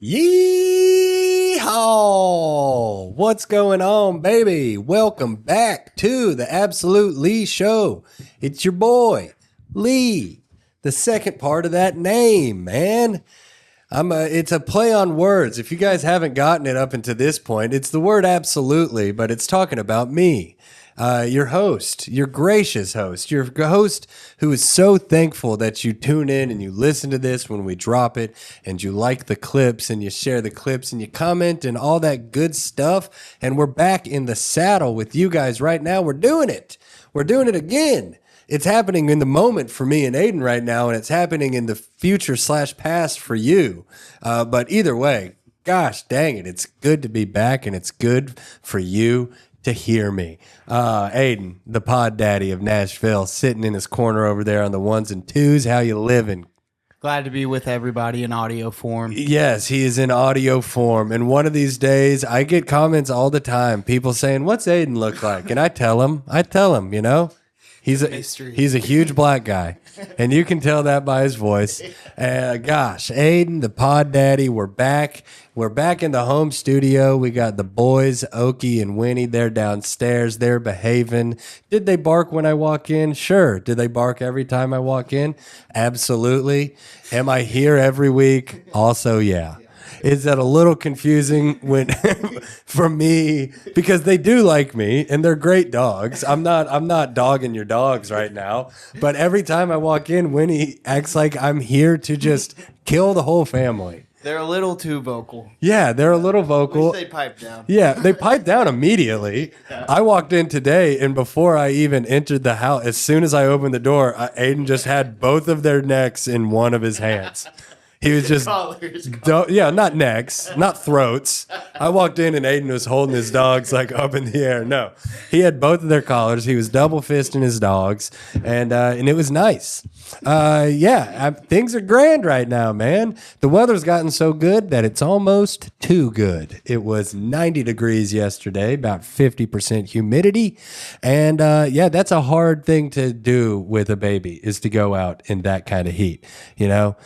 Yeehaw! What's going on, baby? Welcome back to the Absolute Lee Show. It's your boy, Lee. The second part of that name, man. It's a play on words. If you guys haven't gotten it up until this point, it's the word absolutely, but it's talking about me. Your host, your gracious host, your host who is so thankful that you tune in and you listen to this when we drop it and you like the clips and you share the clips and you comment and all that good stuff. And we're back in the saddle with you guys right now. We're doing it. We're doing it again. It's happening in the moment for me and Aiden right now, and it's happening in the future/past for you. But either way, gosh dang it, it's good to be back, and it's good for you to hear me. Aiden, the pod daddy of Nashville, sitting in his corner over there on the ones and twos. How you living? Glad to be with everybody in audio form. Yes, he is in audio form. And one of these days, I get comments all the time. People saying, "What's Aiden look like?" And I tell him, you know. He's a huge black guy, and you can tell that by his voice. Gosh, Aiden, the pod daddy, we're back. We're back in the home studio. We got the boys, Okie and Winnie. They're downstairs. They're behaving. Did they bark when I walk in? Sure. Did they bark every time I walk in? Absolutely. Am I here every week? Also, yeah. Is that a little confusing when for me, because they do like me and they're great dogs. I'm not dogging your dogs right now, but every time I walk in, Winnie acts like I'm here to just kill the whole family. They're a little too vocal. Yeah, they're a little vocal. They pipe down. Yeah, they pipe down immediately. Yeah. I walked in today, and before I even entered the house, as soon as I opened the door, Aiden just had both of their necks in one of his hands. He was just, not necks, not throats. I walked in and Aiden was holding his dogs like up in the air. No, he had both of their collars. He was double fisting his dogs, and it was nice. Things are grand right now, man. The weather's gotten so good that it's almost too good. It was 90 degrees yesterday, about 50% humidity, and that's a hard thing to do with a baby is to go out in that kind of heat, you know.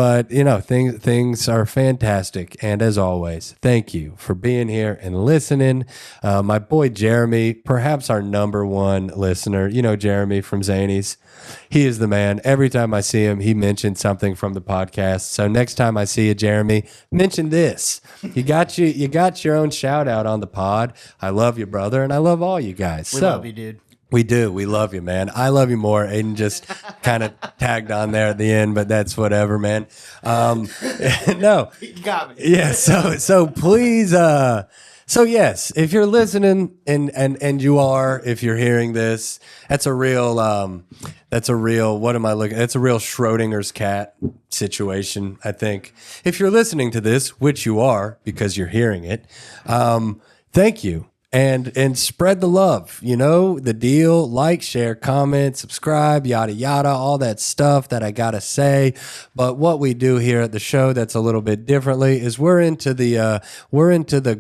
But, you know, things are fantastic. And as always, thank you for being here and listening. My boy Jeremy, perhaps our number one listener, you know, Jeremy from Zanies. He is the man. Every time I see him, he mentions something from the podcast. So next time I see you, Jeremy, mention this. You got your own shout out on the pod. I love you, brother, and I love all you guys. We love you, dude. We do. We love you, man. I love you more. Aiden just kind of tagged on there at the end, but that's whatever, man. No. You got me. Yeah. So please. So yes, if you're listening and you are, if you're hearing this, that's a real, what am I looking at? That's a real Schrodinger's cat situation, I think. If you're listening to this, which you are because you're hearing it, thank you. And spread the love, you know, the deal, like, share, comment, subscribe, yada, yada, all that stuff that I got to say. But what we do here at the show that's a little bit differently is we're into the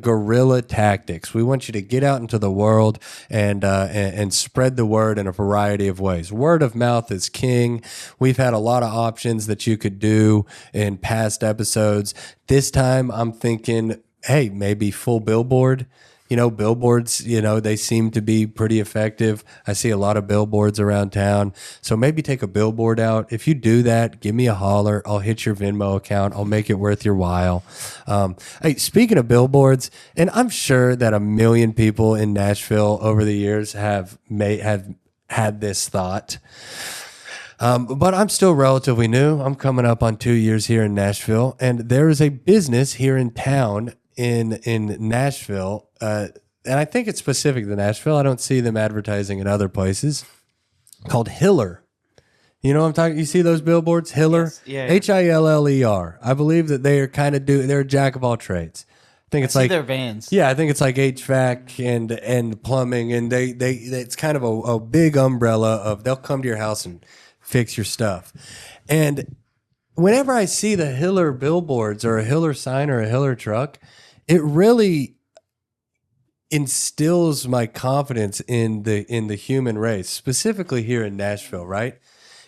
guerrilla tactics. We want you to get out into the world and spread the word in a variety of ways. Word of mouth is king. We've had a lot of options that you could do in past episodes. This time I'm thinking, hey, maybe full billboard. You know, billboards, you know, they seem to be pretty effective. I see a lot of billboards around town. So maybe take a billboard out. If you do that, give me a holler. I'll hit your Venmo account. I'll make it worth your while. Hey, speaking of billboards, and I'm sure that 1 million people in Nashville over the years have had this thought. But I'm still relatively new. I'm coming up on 2 years here in Nashville. And there is a business here in town in Nashville, and I think it's specific to Nashville. I don't see them advertising in other places, called Hiller. You know what I'm talking? You see those billboards? Hiller? Yes. Yeah. Hiller. I believe that they are they're a jack of all trades. I think it's like their vans. Yeah, I think it's like HVAC and plumbing, and they it's kind of a big umbrella of they'll come to your house and fix your stuff. And whenever I see the Hiller billboards or a Hiller sign or a Hiller truck, it really instills my confidence in the human race, specifically here in Nashville, right?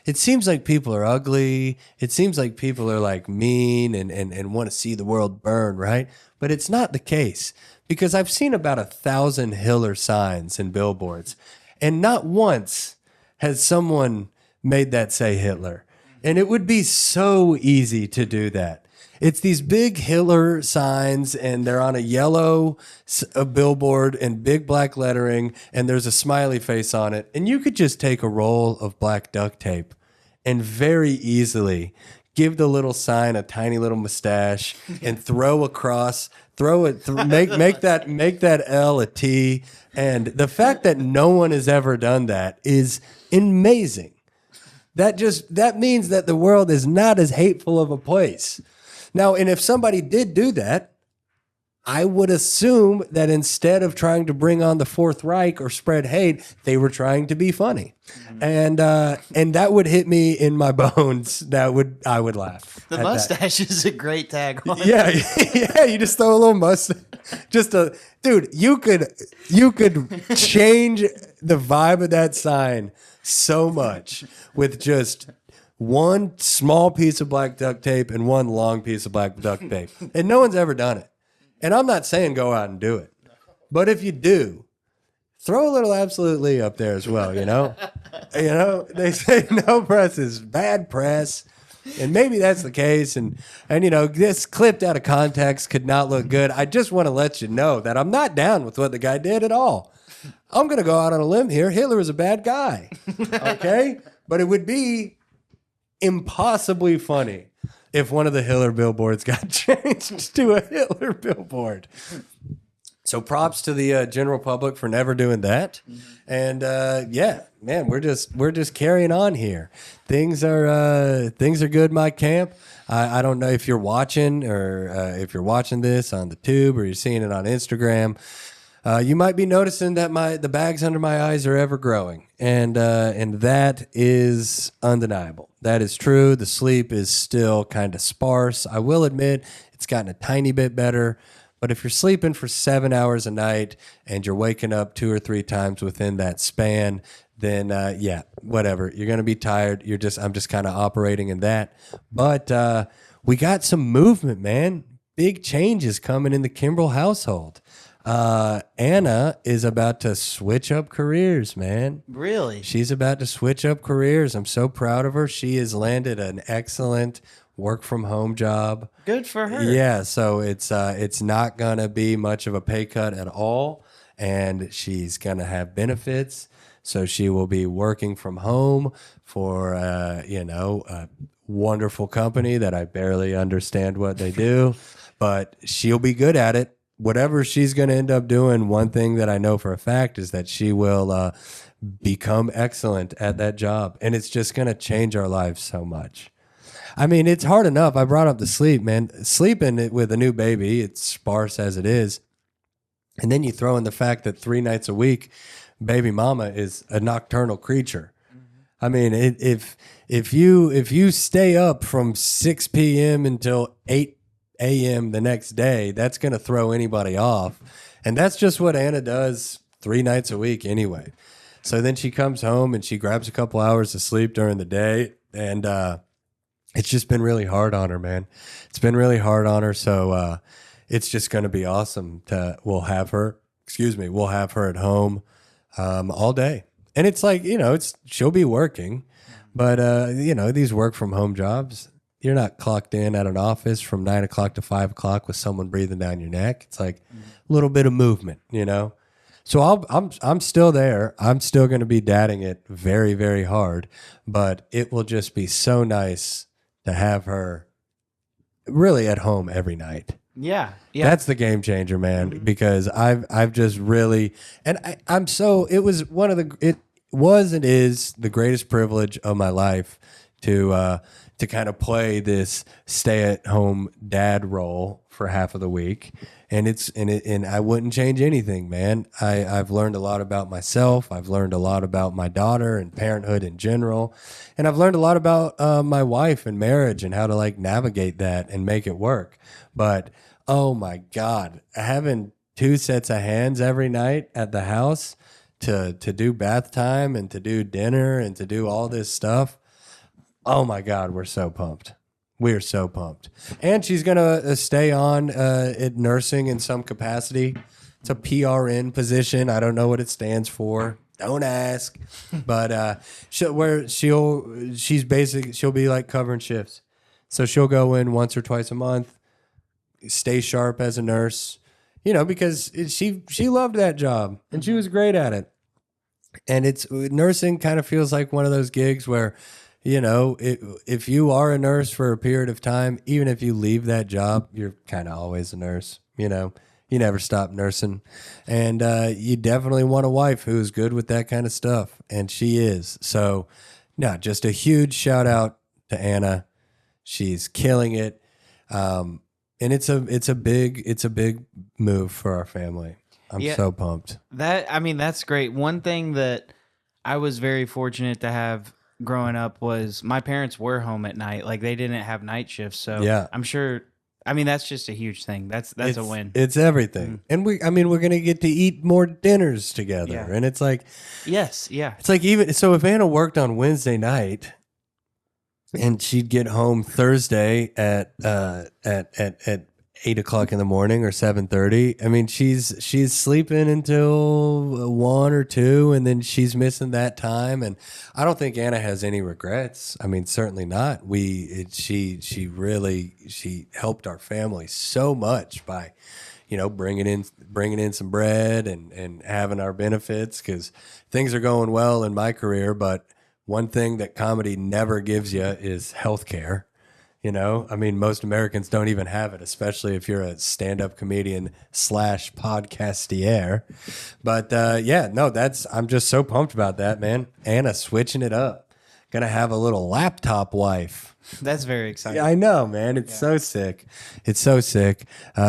it seems like people are ugly. It seems like people are like mean and want to see the world burn, right? But it's not the case because I've seen about 1,000 Hitler signs and billboards, and not once has someone made that say Hitler. And it would be so easy to do that. It's these big Hitler signs, and they're on a yellow billboard in big black lettering, and there's a smiley face on it. And you could just take a roll of black duct tape and very easily give the little sign a tiny little mustache and throw across, make that L a T. And the fact that no one has ever done that is amazing. That means that the world is not as hateful of a place. Now, and if somebody did do that, I would assume that instead of trying to bring on the Fourth Reich or spread hate, they were trying to be funny. And that would hit me in my bones. I would laugh. The at mustache is a great tagline. that. Yeah, you just throw a little mustache. Dude, you could change the vibe of that sign so much with just one small piece of black duct tape and one long piece of black duct tape. And no one's ever done it. And I'm not saying go out and do it. But if you do, throw a little absolutely up there as well, you know? They say no press is bad press. And maybe that's the case. And this clipped out of context could not look good. I just want to let you know that I'm not down with what the guy did at all. I'm going to go out on a limb here. Hitler is a bad guy. Okay? But it would be impossibly funny if one of the Hitler billboards got changed to a Hitler billboard. So props to the general public for never doing that. And man, we're just carrying on here. Things are good in my camp. I don't know if you're watching or if you're watching this on the tube or you're seeing it on Instagram. You might be noticing that the bags under my eyes are ever growing, and that is undeniable. That is true. The sleep is still kind of sparse. I will admit it's gotten a tiny bit better, but if you're sleeping for 7 hours a night and you're waking up 2 or 3 times within that span, then whatever. You're going to be tired. I'm just kind of operating in that. But we got some movement, man. Big changes coming in the Kimbrell household. Anna is about to switch up careers, man. Really? She's about to switch up careers. I'm so proud of her. She has landed an excellent work from home job. Good for her. Yeah, so it's not gonna be much of a pay cut at all, and she's gonna have benefits. So she will be working from home for a wonderful company that I barely understand what they do, but she'll be good at it. Whatever she's going to end up doing, one thing that I know for a fact is that she will become excellent at that job. And it's just going to change our lives so much. I mean, it's hard enough. I brought up the sleep, man. Sleeping with a new baby, it's sparse as it is. And then you throw in the fact that 3 nights a week, baby mama is a nocturnal creature. I mean, if you stay up from 6 p.m. until 8 a.m. the next day, that's going to throw anybody off. And that's just what Anna does 3 nights a week anyway. So then she comes home and she grabs a couple hours of sleep during the day. And it's just been really hard on her, man. It's been really hard on her. So it's just going to be awesome we'll have her at home all day. And it's like, she'll be working, but these work from home jobs, you're not clocked in at an office from 9 o'clock to 5 o'clock with someone breathing down your neck. It's like a little bit of movement, So I'm still there. I'm still going to be dadding it very, very hard, but it will just be so nice to have her really at home every night. Yeah. That's the game changer, man, because I've just really, and it was and is the greatest privilege of my life to kind of play this stay-at-home dad role for half of the week, and I wouldn't change anything, man. I've learned a lot about myself. I've learned a lot about my daughter and parenthood in general, and I've learned a lot about my wife and marriage and how to navigate that and make it work. But oh my God, having 2 sets of hands every night at the house to do bath time and to do dinner and to do all this stuff. Oh my God, we're so pumped. We're so pumped. And she's going to stay on at nursing in some capacity. It's a PRN position. I don't know what it stands for. Don't ask. But she'll be like covering shifts. So she'll go in once or twice a month, stay sharp as a nurse, because she loved that job and she was great at it. And nursing kind of feels like one of those gigs where, if you are a nurse for a period of time, even if you leave that job, you're kind of always a nurse, you never stop nursing. And you definitely want a wife who's good with that kind of stuff. And she is. So, no, just a huge shout out to Anna. She's killing it. And it's a big move for our family. I'm so pumped. That's great. One thing that I was very fortunate to have growing up was my parents were home at night. Like they didn't have night shifts. So yeah. I'm sure, that's just a huge thing. That's a win. It's everything. And we're going to get to eat more dinners together. Yeah. And it's like, yes. Yeah. It's like so if Anna worked on Wednesday night and she'd get home Thursday at 8:00 in the morning or 7:30. She's sleeping until 1 or 2, and then she's missing that time. And I don't think Anna has any regrets. Certainly not. She helped our family so much by, bringing in some bread and having our benefits, because things are going well in my career. But one thing that comedy never gives you is health care. Most Americans don't even have it, especially if you're a stand-up comedian / podcastier. But I'm just so pumped about that, man. Anna switching it up. Gonna have a little laptop wife. That's very exciting. Yeah, I know, man. It's so sick. It's so sick.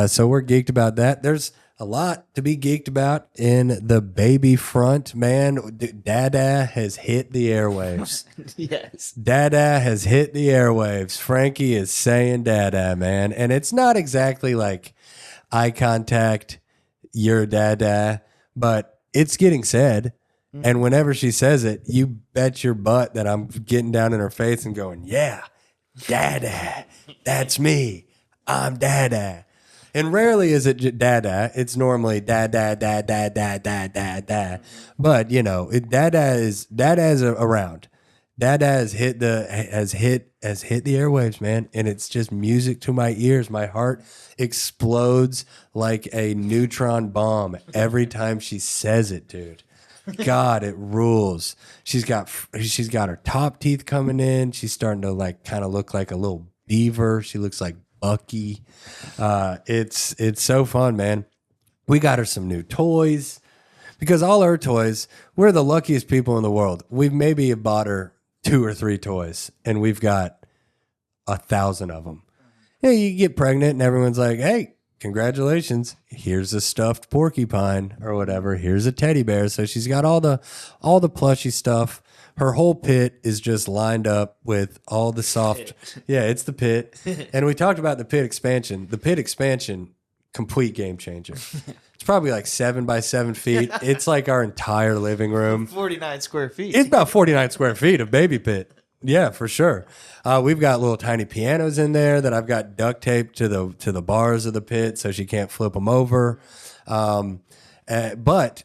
So we're geeked about that. There's a lot to be geeked about in the baby front, man. Dada has hit the airwaves. Yes. Dada has hit the airwaves. Frankie is saying Dada, man. And it's not exactly like eye contact, you're Dada, but it's getting said. And whenever she says it, you bet your butt that I'm getting down in her face and going, yeah, Dada, that's me. I'm Dada. And rarely is it Dada. It's normally da da da da da da da da. But Dada is around. Dada has hit the airwaves, man, and it's just music to my ears. My heart explodes like a neutron bomb every time she says it, dude. God, it rules. She's got her top teeth coming in. She's starting to kind of look like a little beaver. She looks like Bucky. It's so fun, man. We got her some new toys because all her toys, we're the luckiest people in the world. We've maybe bought her 2 or 3 toys and we've got 1,000 of them. You get pregnant and everyone's like, hey, congratulations. Here's a stuffed porcupine or whatever. Here's a teddy bear. So she's got all the plushy stuff. Her whole pit is just lined up with all the soft. Yeah, it's the pit. And we talked about the pit expansion. The pit expansion, complete game changer. It's probably like 7 by 7 feet. It's like our entire living room. 49 square feet. It's about 49 square feet of baby pit. Yeah, for sure. We've got little tiny pianos in there that I've got duct taped to the bars of the pit so she can't flip them over. But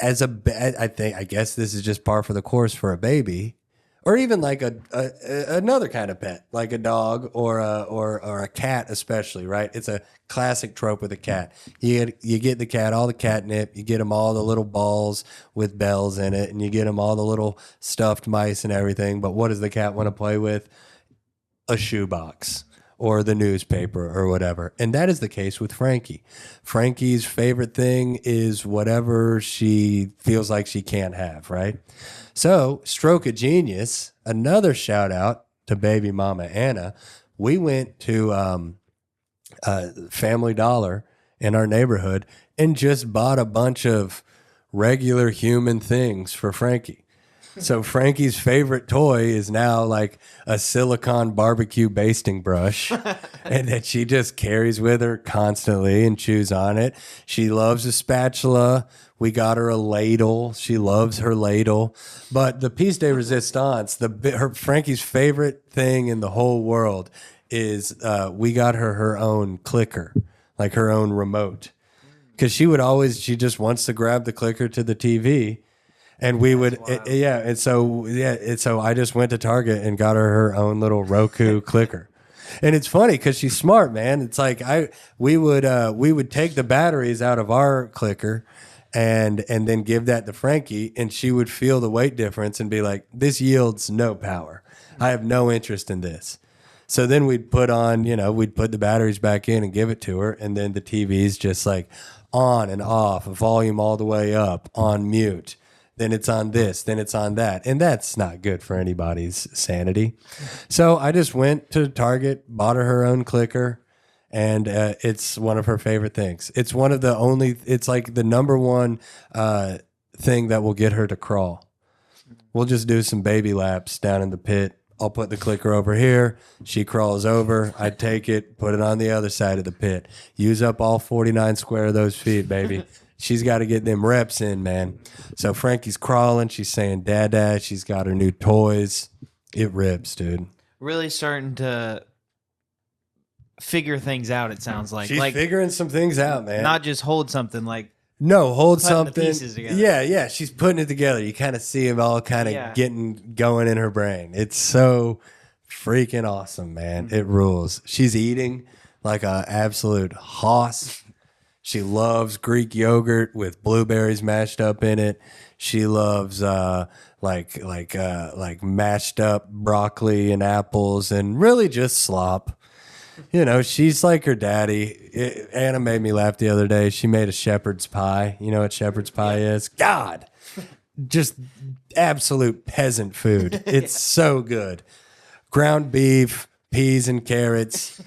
I guess this is just par for the course for a baby, or even like another kind of pet, like a dog or a cat, especially, right? It's a classic trope with a cat. You get the cat all the catnip, you get them all the little balls with bells in it, and you get them all the little stuffed mice and everything. But what does the cat want to play with? A shoebox or the newspaper or whatever. And that is the case with Frankie. Frankie's favorite thing is whatever she feels like she can't have, right? So, stroke of genius, another shout out to baby mama Anna. We went to Family Dollar in our neighborhood and just bought a bunch of regular human things for Frankie. So Frankie's favorite toy is now like a silicone barbecue basting brush, and that she just carries with her constantly and chews on it. She loves a spatula. We got her a ladle. She loves her ladle. But the piece de resistance, her Frankie's favorite thing in the whole world is we got her own clicker, like her own remote. Because she just wants to grab the clicker to the TV. And we would, and so I just went to Target and got her own little Roku clicker. And it's funny because she's smart, man. It's like we would take the batteries out of our clicker and then give that to Frankie, and she would feel the weight difference and be like, "This yields no power. I have no interest in this." So then we'd put the batteries back in and give it to her, and then the TV's just like on and off, volume all the way up, on mute. Then it's on this, then it's on that. And that's not good for anybody's sanity. So I just went to Target, bought her own clicker, and it's one of her favorite things. It's like the number one thing that will get her to crawl. We'll just do some baby laps down in the pit. I'll put the clicker over here. She crawls over. I take it, put it on the other side of the pit. Use up all 49 square of those feet, baby. She's got to get them reps in, man. So Frankie's crawling. She's saying dada. She's got her new toys. It rips, dude. Really starting to figure things out, it sounds like. She's figuring some things out, man. Not just hold something like. No, hold putting something. the pieces together. Yeah. She's putting it together. You kind of see them all kind of getting going in her brain. It's so freaking awesome, man. It rules. She's eating like an absolute hoss. She loves Greek yogurt with blueberries mashed up in it. She loves like mashed up broccoli and apples and really just slop. You know, she's like her daddy. Anna made me laugh the other day. She made a shepherd's pie. You know what shepherd's pie is? God, just absolute peasant food. It's so good. Ground beef, peas and carrots,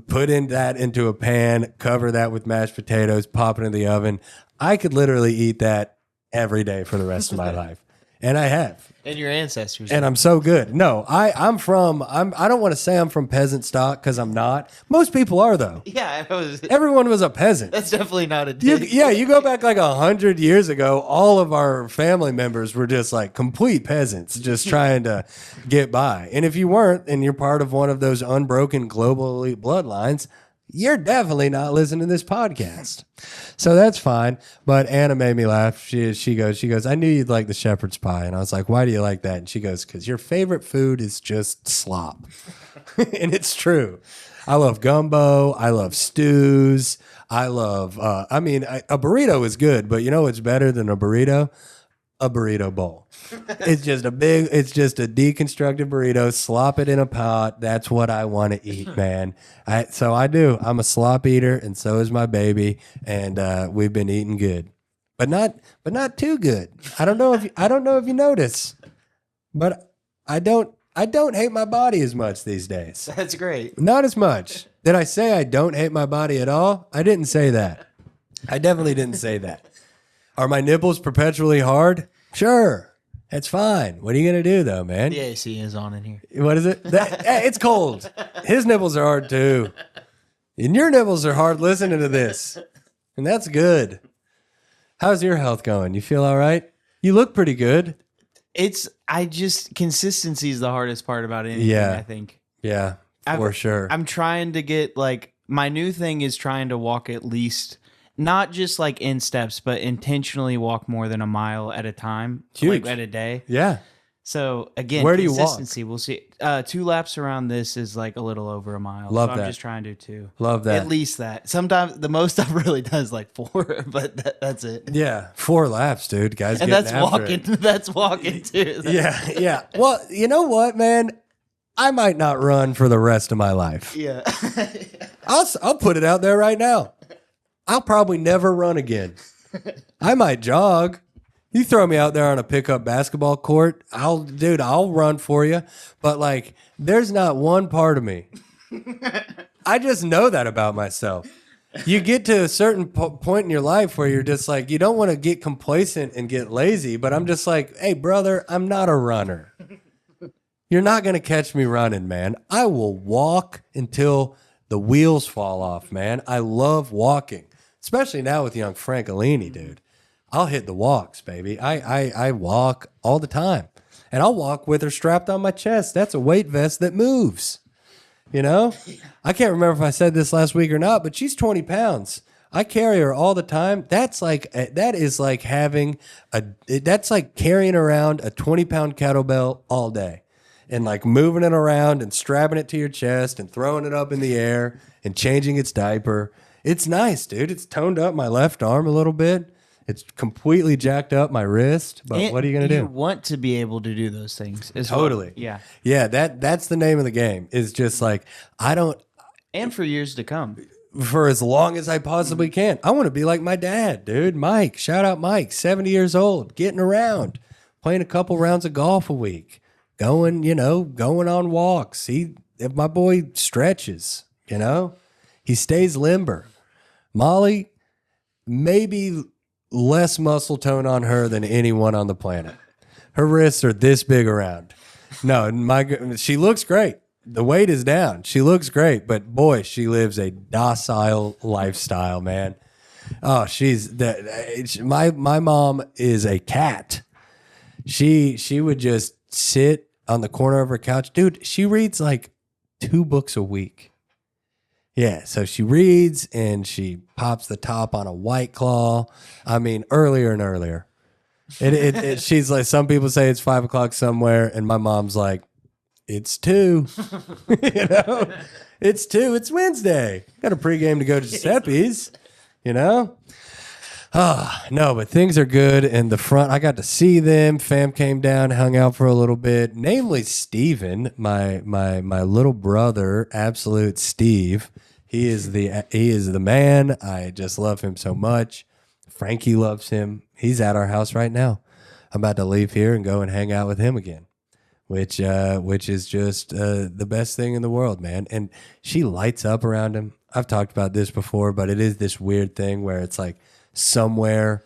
put that into a pan, cover that with mashed potatoes, pop it in the oven. I could literally eat that every day for the rest of my life. And I have. And your ancestors. And I'm so good. No, I don't want to say I'm from peasant stock because I'm not. Most people are, though. Yeah. Everyone was a peasant. That's definitely not a dig. You go back like 100 years ago, all of our family members were just like complete peasants, just trying to get by. And if you weren't, and you're part of one of those unbroken global elite bloodlines, you're definitely not listening to this podcast. So that's fine. But Anna made me laugh. She goes, I knew you'd like the shepherd's pie. And I was like, why do you like that? And she goes, because your favorite food is just slop. And it's true. I love gumbo. I love stews. I love, a burrito is good, but you know what's better than a burrito? A burrito bowl. It's just a deconstructed burrito. Slop it in a pot. That's what I want to eat, man. So I do. I'm a slop eater, and so is my baby. And we've been eating good, but not too good. I don't know if you notice, but I don't hate my body as much these days. That's great. Not as much. Did I say I don't hate my body at all? I didn't say that. I definitely didn't say that. Are my nipples perpetually hard? Sure. It's fine. What are you going to do, though, man? The AC is on in here. What is it? It's cold. His nipples are hard, too. And your nipples are hard listening to this. And that's good. How's your health going? You feel all right? You look pretty good. Consistency is the hardest part about anything, I think. Yeah, for sure. I'm trying to get, my new thing is trying to walk at least... Not just like in steps, but intentionally walk more than a mile at a time. Huge. Like at a day. Yeah. So again, where do you walk? Consistency. We'll see. 2 laps around this is like a little over a mile. Love so that. I'm just trying to do 2. Love that. At least that. Sometimes the most I've really done is like 4, but that's it. Yeah, 4 laps, dude. Guys, and getting that's after walking. it. That's walking too. Yeah. Well, you know what, man? I might not run for the rest of my life. Yeah. I'll put it out there right now. I'll probably never run again. I might jog. You throw me out there on a pickup basketball court, I'll run for you. But there's not one part of me. I just know that about myself. you get to a certain point in your life where you're just like, you don't want to get complacent and get lazy, but I'm just like, hey, brother, I'm not a runner. You're not going to catch me running, man. I will walk until the wheels fall off, man. I love walking, especially now with young Francolini, dude. I'll hit the walks, baby. I walk all the time, and I'll walk with her strapped on my chest. That's a weight vest that moves. You know, I can't remember if I said this last week or not, but she's 20 pounds. I carry her all the time. That's like that's like carrying around a 20-pound kettlebell all day and like moving it around and strapping it to your chest and throwing it up in the air and changing its diaper. It's nice, dude. It's toned up my left arm a little bit. It's completely jacked up my wrist, but And what are you going to do? You want to be able to do those things. Totally. Well. Yeah. Yeah, that's the name of the game. Is just like, I don't, And for years to come. for as long as I possibly can. I want to be like my dad, dude. Mike, shout out Mike, 70 years old, getting around, playing a couple rounds of golf a week, going on walks. If my boy stretches, he stays limber. Molly, maybe less muscle tone on her than anyone on the planet. Her wrists are this big around. No, she looks great. The weight is down. She looks great, but boy, she lives a docile lifestyle, man. Oh, my mom is a cat. She would just sit on the corner of her couch. Dude, she reads like 2 books a week. Yeah, so she reads and she pops the top on a White Claw. I mean, earlier and earlier. She's like, some people say it's 5 o'clock somewhere, and my mom's like, it's 2. It's 2. It's Wednesday. Got a pregame to go to Giuseppe's, No, but things are good. And the front, I got to see them. Fam came down, hung out for a little bit. Namely, Steven, my little brother, Absolute Steve. He is the man. I just love him so much. Frankie loves him. He's at our house right now. I'm about to leave here and go and hang out with him again, which is just the best thing in the world, man. And she lights up around him. I've talked about this before, but it is this weird thing where it's like, somewhere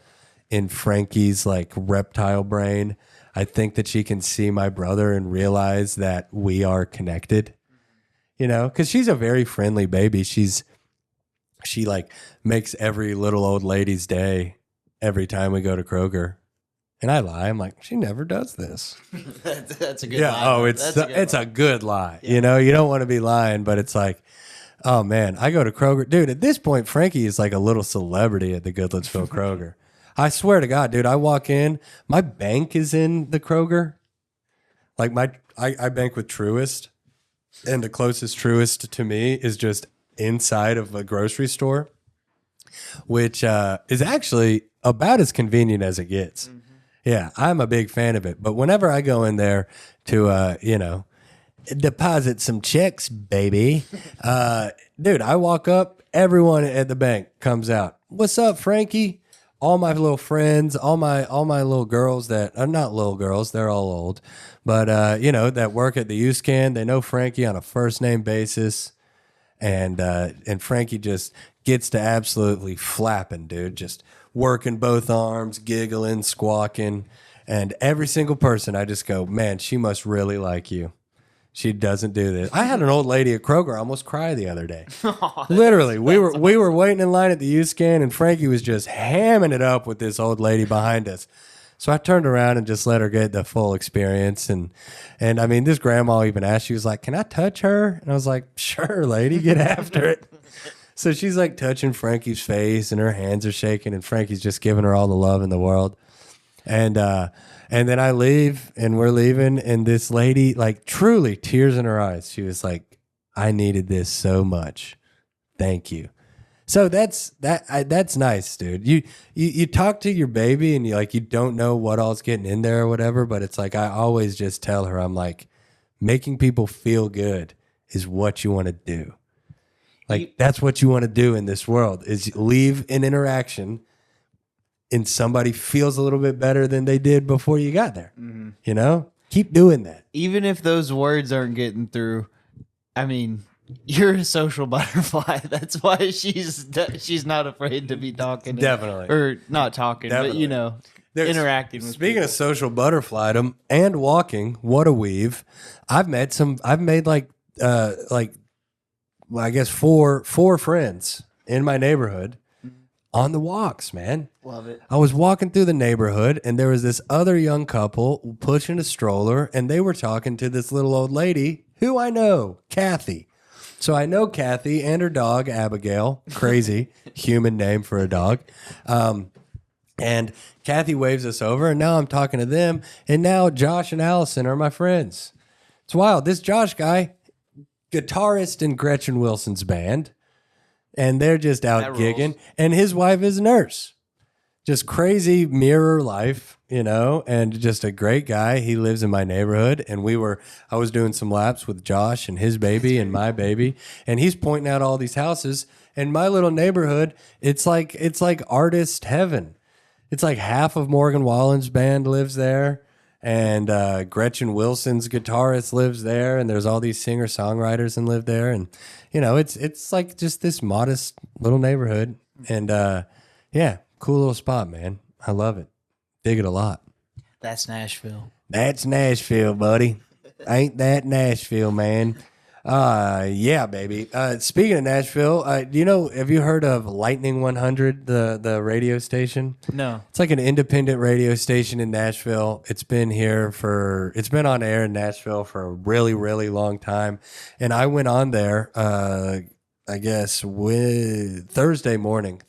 in Frankie's like reptile brain, I think that she can see my brother and realize that we are connected, because she's a very friendly baby. She like makes every little old lady's day every time we go to Kroger. And I lie. I'm like, she never does this. That's a good lie. lie. Oh, it's a good lie. Yeah. You don't want to be lying, but it's like, oh, man, I go to Kroger. Dude, at this point, Frankie is like a little celebrity at the Goodlettsville Kroger. I swear to God, dude, I walk in, my bank is in the Kroger. Like I bank with Truist, and the closest Truist to me is just inside of a grocery store, which is actually about as convenient as it gets. Mm-hmm. Yeah, I'm a big fan of it. But whenever I go in there to, deposit some checks, baby. Dude, I walk up, everyone at the bank comes out. What's up, Frankie? All my little friends, all my little girls that are not little girls, they're all old, but that work at the USCAN, they know Frankie on a first name basis, and Frankie just gets to absolutely flapping, dude, just working both arms, giggling, squawking, and every single person, I just go, man, she must really like you. She doesn't do this. I had an old lady at Kroger almost cry the other day. Literally, we were waiting in line at the USCAN, and Frankie was just hamming it up with this old lady behind us. So I turned around and just let her get the full experience. And I mean, this grandma even asked, she was like, "Can I touch her?" And I was like, "Sure, lady, get after it." So she's like touching Frankie's face, and her hands are shaking, and Frankie's just giving her all the love in the world. And then I leave, and we're leaving, and this lady, like, truly tears in her eyes. She was like, "I needed this so much. Thank you." So that's nice, dude. You talk to your baby, and you don't know what all's getting in there or whatever, but it's like I always just tell her, I'm like, making people feel good is what you want to do. Like, that's what you want to do in this world, is leave an interaction and somebody feels a little bit better than they did before you got there. Mm-hmm. Keep doing that. Even if those words aren't getting through, I mean, You're a social butterfly. That's why she's not afraid to be talking. Definitely. Or not talking, Definitely. but interacting with Speaking people. of social butterflydom and walking, what a weave. I've made like well, I guess four friends in my neighborhood on the walks, man. Love it. I was walking through the neighborhood and there was this other young couple pushing a stroller and they were talking to this little old lady who I know, Kathy. So I know Kathy and her dog, Abigail. Crazy human name for a dog. And Kathy waves us over, and now I'm talking to them. And now Josh and Allison are my friends. It's wild. This Josh guy, guitarist in Gretchen Wilson's band, and they're just out gigging. And his wife is a nurse. Just crazy mirror life, and just a great guy. He lives in my neighborhood, and I was doing some laps with Josh and his baby and my baby, and he's pointing out all these houses. And my little neighborhood, it's like artist heaven. It's like half of Morgan Wallen's band lives there, and Gretchen Wilson's guitarist lives there, and there's all these singer-songwriters and live there, and it's like just this modest little neighborhood, and yeah, cool little spot, man. I love it, dig it a lot. That's Nashville. That's Nashville, buddy. Ain't that Nashville, man? Yeah, baby. Speaking of Nashville, have you heard of Lightning 100, the radio station? No. It's like an independent radio station in Nashville. It's been on air in Nashville for a really, really long time. And I went on there, I guess with Thursday morning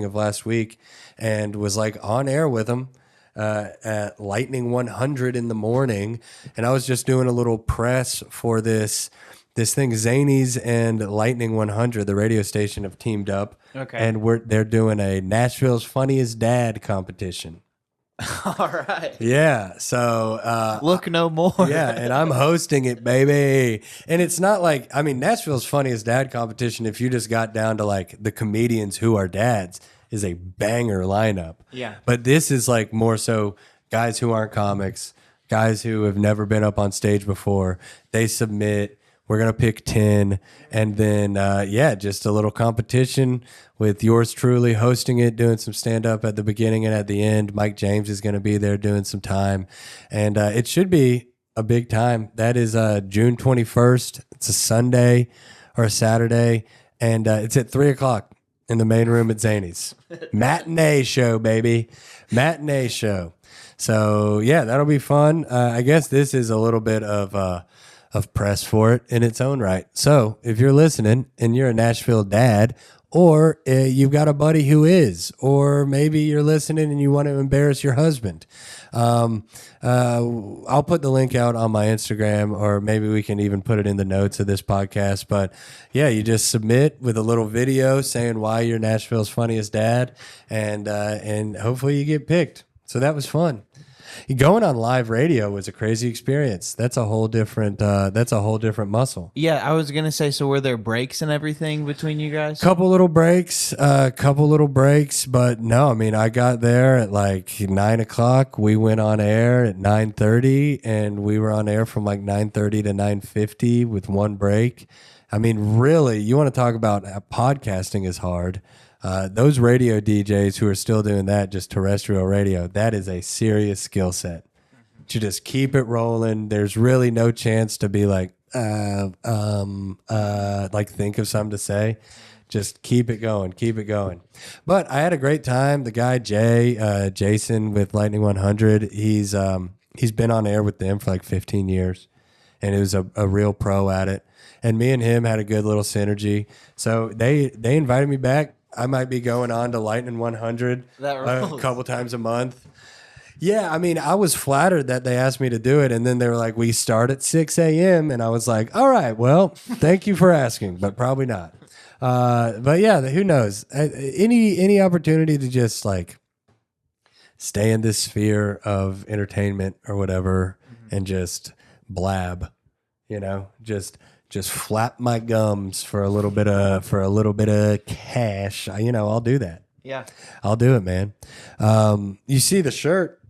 of last week, and was like on air with them. At Lightning 100 in the morning, and I was just doing a little press for this thing. Zanies and Lightning 100, the radio station, have teamed up, and they're doing a Nashville's Funniest Dad competition. All right. Yeah. So look no more. Yeah, and I'm hosting it, baby. And it's not like, Nashville's Funniest Dad competition, if you just got down to like the comedians who are dads, is a banger lineup. Yeah. But this is like more so guys who aren't comics, guys who have never been up on stage before. They submit. We're going to pick 10. And then, just a little competition with yours truly hosting it, doing some stand-up at the beginning and at the end. Mike James is going to be there doing some time. And it should be a big time. That is June 21st. It's a Sunday or a Saturday. And it's at 3 o'clock. In the main room at Zany's. Matinee show, baby. Matinee show. So, yeah, that'll be fun. I guess this is a little bit of press for it in its own right. So, if you're listening and you're a Nashville dad, or you've got a buddy who is, or maybe you're listening and you want to embarrass your husband, I'll put the link out on my Instagram, or maybe we can even put it in the notes of this podcast. But yeah, you just submit with a little video saying why you're Nashville's Funniest Dad, and hopefully you get picked. So that was fun. Going on live radio was a crazy experience. That's a whole different muscle. Yeah, I was gonna say. So were there breaks and everything between you guys? Couple little breaks, but no. I got there at like 9 o'clock. We went on air at 9:30, and we were on air from like 9:30 to 9:50 with one break. Really, you want to talk about podcasting is hard. Those radio DJs who are still doing that, just terrestrial radio, that is a serious skill set. To just keep it rolling. There's really no chance to be like, think of something to say. Just keep it going. But I had a great time. The guy, Jason with Lightning 100, he's been on air with them for like 15 years, and he was a real pro at it. And me and him had a good little synergy. So they invited me back. I might be going on to Lightning 100 a couple times a month. Yeah, I was flattered that they asked me to do it, and then they were like, we start at 6 a.m., and I was like, all right, well, thank you for asking, but probably not. But yeah, who knows? Any opportunity to just like stay in this sphere of entertainment or whatever, and just blab, just flap my gums for a little bit of cash. I'll do that. Yeah, I'll do it, man. You see the shirt,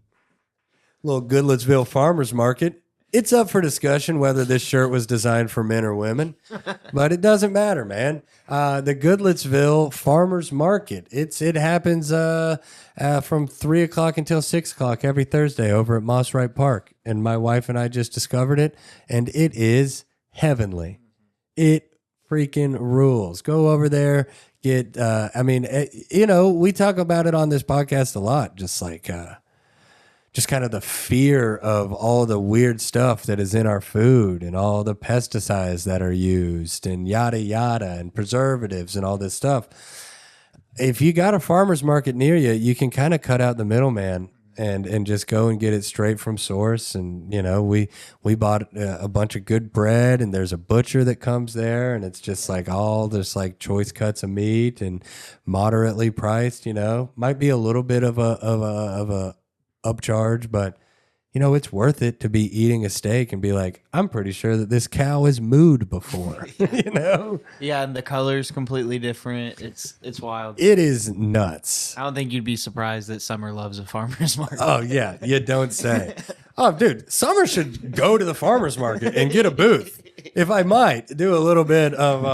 little Goodlettsville Farmers Market. It's up for discussion whether this shirt was designed for men or women, but it doesn't matter, man. The Goodlettsville Farmers Market. It happens from 3 o'clock until 6 o'clock every Thursday over at Moss Wright Park, and my wife and I just discovered it, and it is heavenly. It freaking rules. Go over there. Get. We talk about it on this podcast a lot. Just kind of the fear of all the weird stuff that is in our food and all the pesticides that are used and yada, yada, and preservatives and all this stuff. If you got a farmer's market near you, you can kind of cut out the middleman and just go and get it straight from source. And, we bought a bunch of good bread, and there's a butcher that comes there, and it's just like all this like choice cuts of meat and moderately priced, might be a little bit of a upcharge, but it's worth it to be eating a steak and be like, I'm pretty sure that this cow has mooed before. Yeah, and the color's completely different. It's wild. It is nuts. I don't think you'd be surprised that Summer loves a farmer's market. Oh yeah, you don't say. Oh dude, Summer should go to the farmer's market and get a booth. If I might do a little bit of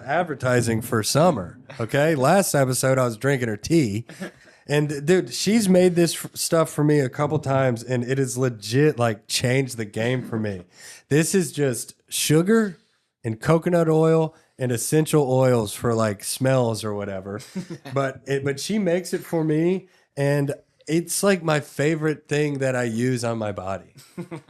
advertising for Summer. Okay, last episode I was drinking her tea. And dude, she's made this stuff for me a couple times, and it is legit like changed the game for me. This is just sugar and coconut oil and essential oils for like smells or whatever. But she makes it for me, and it's like my favorite thing that I use on my body.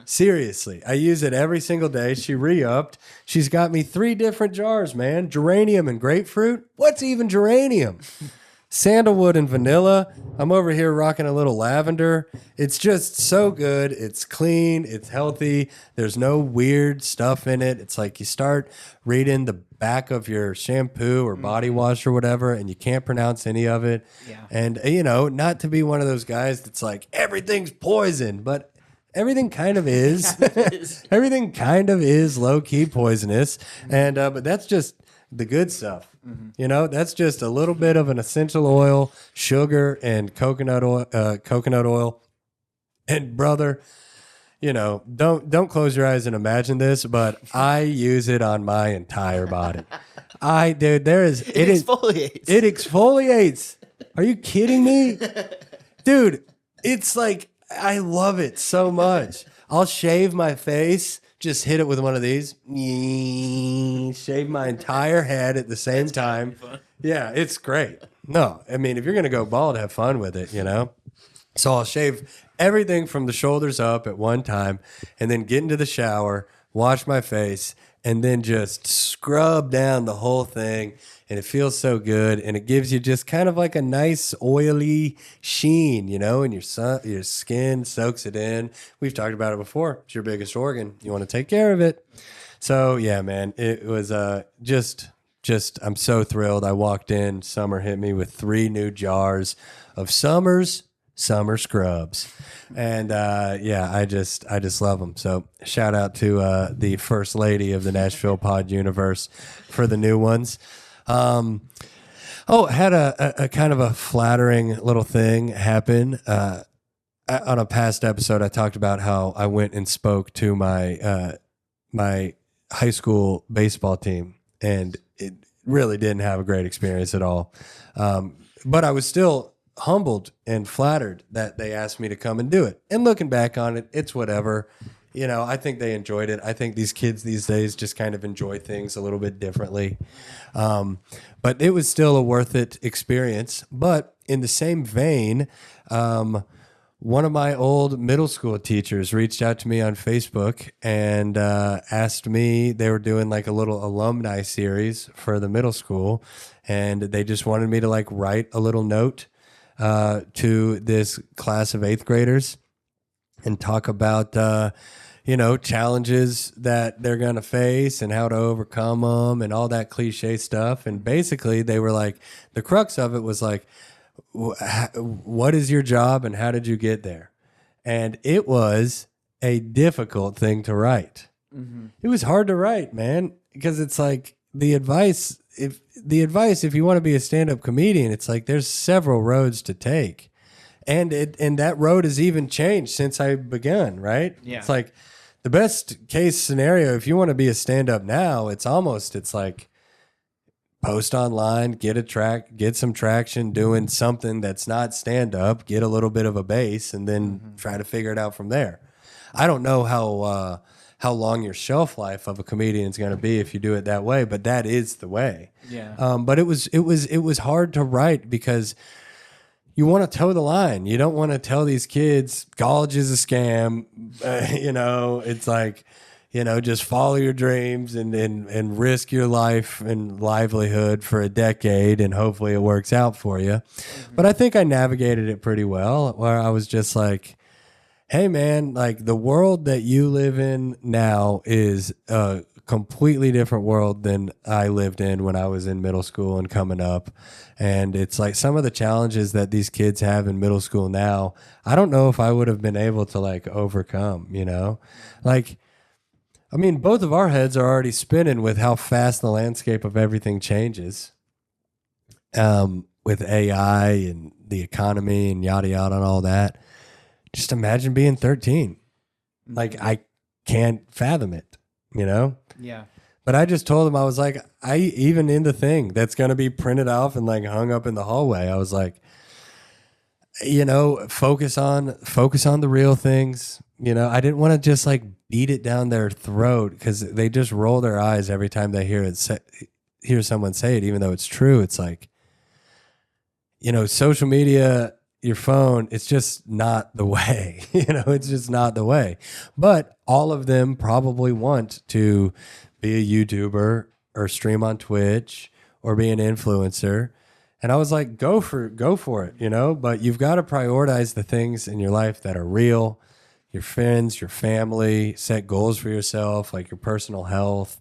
Seriously, I use it every single day. She re-upped. She's got me 3 different jars, man. Geranium and grapefruit. What's even geranium? Sandalwood and vanilla. I'm over here rocking a little lavender. It's just so good. It's clean. It's healthy. There's no weird stuff in it. It's like you start reading the back of your shampoo or body wash or whatever, and you can't pronounce any of it. Yeah. And, not to be one of those guys that's like, everything's poison, but everything kind of is. Everything kind of is low-key poisonous. And but that's just the good stuff. That's just a little bit of an essential oil, sugar, and coconut oil. And brother, don't close your eyes and imagine this, but I use it on my entire body. It exfoliates. It exfoliates. Are you kidding me? Dude, it's like, I love it so much. I'll shave my face. Just hit it with one of these. Shave my entire head at the same time. Yeah, it's great. No, I mean, if you're going to go bald, have fun with it, So I'll shave everything from the shoulders up at one time and then get into the shower, wash my face, and then just scrub down the whole thing. And it feels so good. And it gives you just kind of like a nice oily sheen, and your skin soaks it in. We've talked about it before. It's your biggest organ. You want to take care of it. So, yeah, man, it was just I'm so thrilled. I walked in. Summer hit me with 3 new jars of summer scrubs. And I just love them. So shout out to the first lady of the Nashville Pod universe for the new ones. Had a kind of a flattering little thing happen. On a past episode, I talked about how I went and spoke to my high school baseball team, and it really didn't have a great experience at all. But I was still humbled and flattered that they asked me to come and do it. And looking back on it, it's whatever. I think they enjoyed it. I think these kids these days just kind of enjoy things a little bit differently. But it was still a worth it experience. But in the same vein, one of my old middle school teachers reached out to me on Facebook and asked me, they were doing like a little alumni series for the middle school. And they just wanted me to like write a little note to this class of 8th graders and talk about challenges that they're going to face and how to overcome them and all that cliche stuff. And basically they were like, the crux of it was like, what is your job and how did you get there? And it was a difficult thing to write. Mm-hmm. It was hard to write, man, because it's like the advice, if you want to be a stand-up comedian, it's like there's several roads to take. And that road has even changed since I begun, right? Yeah. It's like the best case scenario, if you want to be a stand-up now, it's like post online, get some traction doing something that's not stand-up, get a little bit of a base, and then try to figure it out from there. I don't know how long your shelf life of a comedian is going to be if you do it that way, but that is the way. Yeah. But it was hard to write because you want to toe the line. You don't want to tell these kids college is a scam. It's like, just follow your dreams and risk your life and livelihood for a decade, and hopefully it works out for you. But I think I navigated it pretty well, where I was just like, hey man, like the world that you live in now is a completely different world than I lived in when I was in middle school and coming up. And it's like some of the challenges that these kids have in middle school now, I don't know if I would have been able to like overcome, Like, I mean, both of our heads are already spinning with how fast the landscape of everything changes. With AI and the economy and yada yada and all that. Just imagine being 13. Like, I can't fathom it, Yeah. But I just told him, I was like, even in the thing that's going to be printed off and like hung up in the hallway, I was like, focus on the real things. I didn't want to just like beat it down their throat because they just roll their eyes every time they hear someone say it, even though it's true. It's like, social media, your phone, it's just not the way. It's just not the way. But all of them probably want to be a YouTuber or stream on Twitch or be an influencer. And I was like, go for it, but you've got to prioritize the things in your life that are real, your friends, your family, set goals for yourself, like your personal health.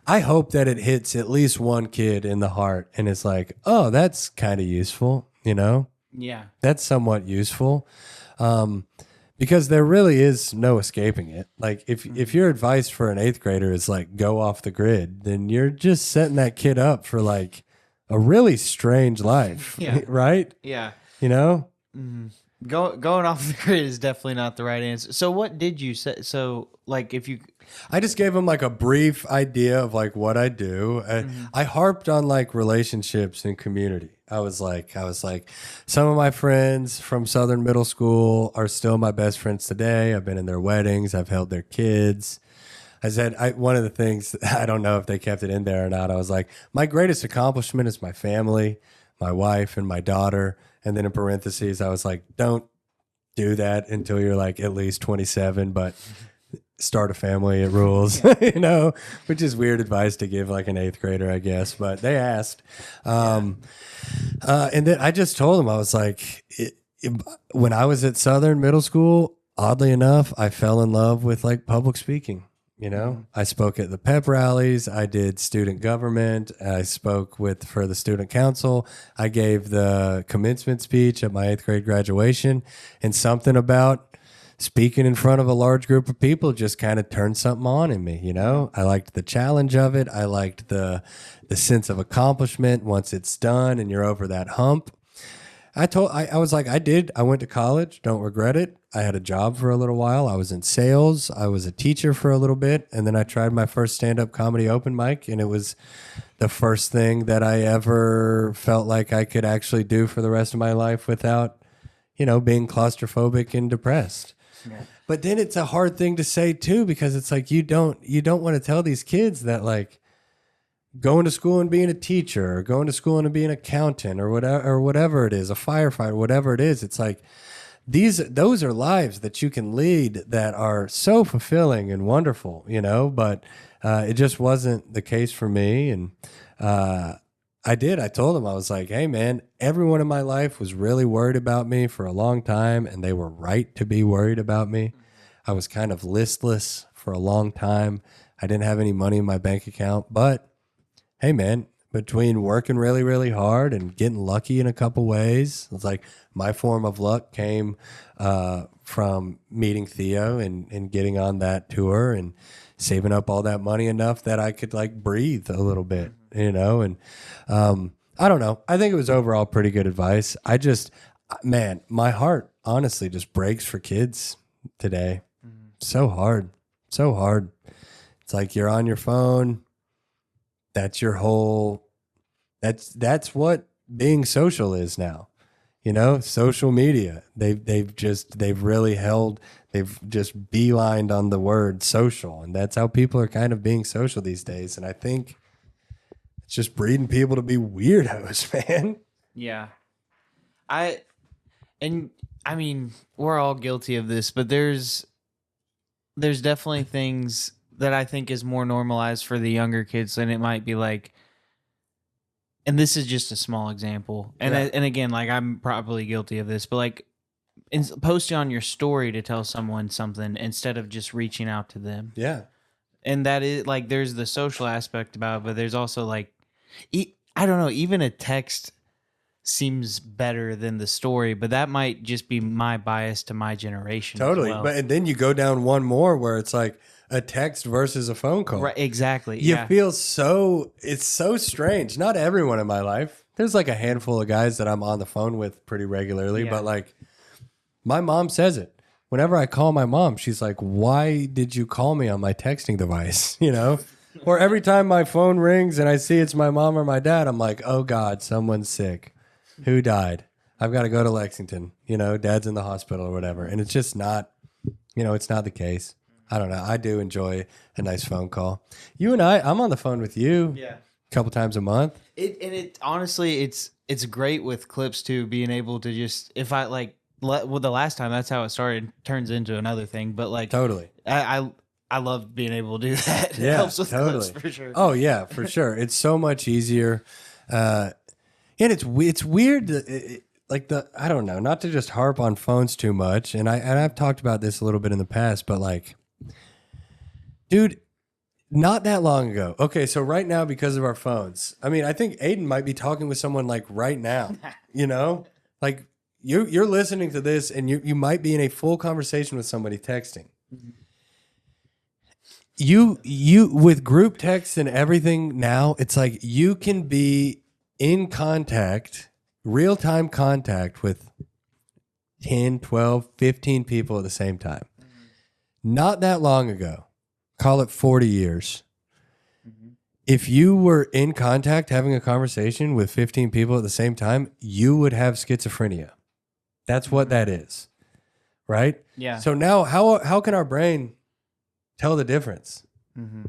I hope that it hits at least one kid in the heart and it's like, oh, that's kind of useful, Yeah. That's somewhat useful, because there really is no escaping it. Like if your advice for an 8th grader is like go off the grid, then you're just setting that kid up for like a really strange life, Yeah. right? Yeah. Going off the grid is definitely not the right answer. So what did you say? So like if you... I just gave him like a brief idea of like what I do. I harped on like relationships and community. I was like, some of my friends from Southern Middle School are still my best friends today. I've been in their weddings. I've held their kids. I said, one of the things, I don't know if they kept it in there or not. I was like, my greatest accomplishment is my family, my wife and my daughter. And then in parentheses, I was like, don't do that until you're like at least 27, but start a family, it rules, which is weird advice to give like an 8th grader, I guess, but they asked. And then I just told them, I was like, when I was at Southern Middle School, oddly enough, I fell in love with like public speaking. I spoke at the pep rallies. I did student government. I spoke for the student council. I gave the commencement speech at my 8th grade graduation, and something about speaking in front of a large group of people just kind of turned something on in me. I liked the challenge of it. I liked the sense of accomplishment once it's done and you're over that hump. I was like, I went to college. Don't regret it. I had a job for a little while. I was in sales. I was a teacher for a little bit. And then I tried my first stand-up comedy open mic. And it was the first thing that I ever felt like I could actually do for the rest of my life without, being claustrophobic and depressed. Yeah. But then it's a hard thing to say too, because it's like, you don't want to tell these kids that like, going to school and being a teacher or going to school and being an accountant or whatever it is, a firefighter, whatever it is. It's like those are lives that you can lead that are so fulfilling and wonderful, but it just wasn't the case for me. And I told them, I was like, hey man, everyone in my life was really worried about me for a long time, and they were right to be worried about me. I was kind of listless for a long time. I didn't have any money in my bank account, but hey man, between working really, really hard and getting lucky in a couple ways, it's like my form of luck came from meeting Theo and getting on that tour and saving up all that money enough that I could like breathe a little bit, and I don't know. I think it was overall pretty good advice. Man, my heart honestly just breaks for kids today. So hard. So hard. It's like you're on your phone. That's your whole. That's what being social is now. You know, social media. They've just beelined on the word social, and that's how people are kind of being social these days. And I think it's just breeding people to be weirdos, man. Yeah. I mean, we're all guilty of this, but there's definitely things that I think is more normalized for the younger kids, and it might be like, and this is just a small example, and Yeah. and again, like I'm probably guilty of this, but like posting on your story to tell someone something instead of just reaching out to them. Yeah. And that is like, there's the social aspect about it, but there's also like, I don't know, even a text seems better than the story, but that might just be my bias to my generation. Totally. As well. But and then you go down one more where it's like a text versus a phone call. Right, exactly. You Yeah. feel it's so strange. Not everyone in my life. There's like a handful of guys that I'm on the phone with pretty regularly, Yeah. but like my mom says it. Whenever I call my mom, she's like, "Why did you call me on my texting device?" You know? Or every time my phone rings and I see it's my mom or my dad, I'm like, "Oh God, someone's sick. Who died? I've got to go to Lexington. You know, dad's in the hospital or whatever." And it's just not, it's not the case. I don't know. I do enjoy a nice phone call. You and I'm on the phone with you Yeah. a couple times a month. It honestly, it's great with clips too, being able to just, if I like, well, the last time that's how it started, turns into another thing, but like Totally. I love being able to do that. It Yeah, helps with totally. clips for sure. Oh yeah, for sure. It's so much easier. And it's weird. I don't know, not to just harp on phones too much. And I've talked about this a little bit in the past, but like, dude, not that long ago. Okay, so right now, because of our phones, I mean, I think Aiden might be talking with someone like right now. You know, like you're listening to this, and you might be in a full conversation with somebody texting. You with group texts and everything now, it's like you can be in contact, real-time contact with 10, 12, 15 people at the same time. Not that long ago, call it 40 years. If you were in contact having a conversation with 15 people at the same time, you would have schizophrenia. That's what that is, right? Yeah. So now how can our brain tell the difference? Mm-hmm.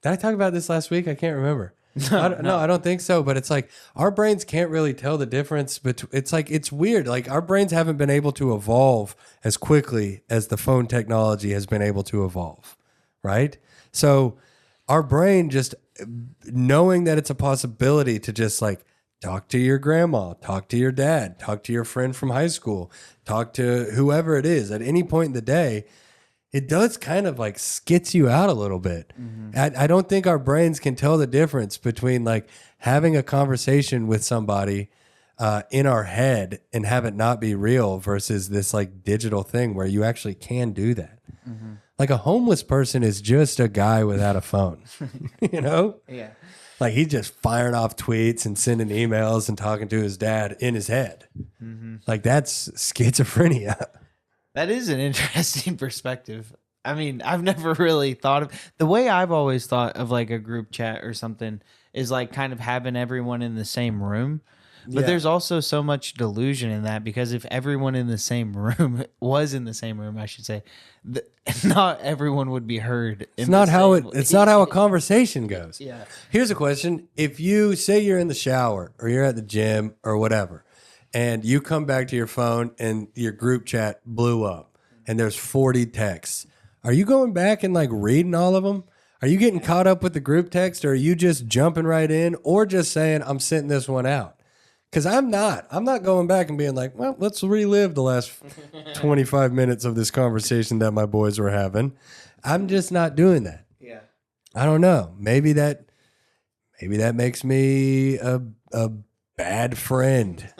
Did I talk about this last week? I can't remember. No. No, I don't think so. But it's like our brains can't really tell the difference. But it's weird. Like our brains haven't been able to evolve as quickly as the phone technology has been able to evolve, right? So our brain just knowing that it's a possibility to just like talk to your grandma, talk to your dad, talk to your friend from high school, talk to whoever it is at any point in the day. It does kind of like skits you out a little bit. I don't think our brains can tell the difference between like having a conversation with somebody in our head and have it not be real versus this like digital thing where you actually can do that. Like a homeless person is just a guy without a phone, you know? Yeah. Like he's just firing off tweets and sending emails and talking to his dad in his head. Like that's schizophrenia. That is an interesting perspective. I mean, I've never really thought of the way I've always thought of like a group chat or something is like kind of having everyone in the same room. But Yeah. there's also so much delusion in that because if everyone in the same room was in the same room, I should say, not everyone would be heard. It's not how a conversation goes. Yeah. Here's a question. If you say you're in the shower or you're at the gym or whatever, and you come back to your phone and your group chat blew up and there's 40 texts, are you going back and like reading all of them? Are you getting caught up with the group text or are you just jumping right in or just saying, I'm sitting this one out? Because I'm not going back and being like, well, let's relive the last 25 minutes of this conversation that my boys were having. I'm just not doing that. Yeah. I don't know. Maybe that makes me a bad friend.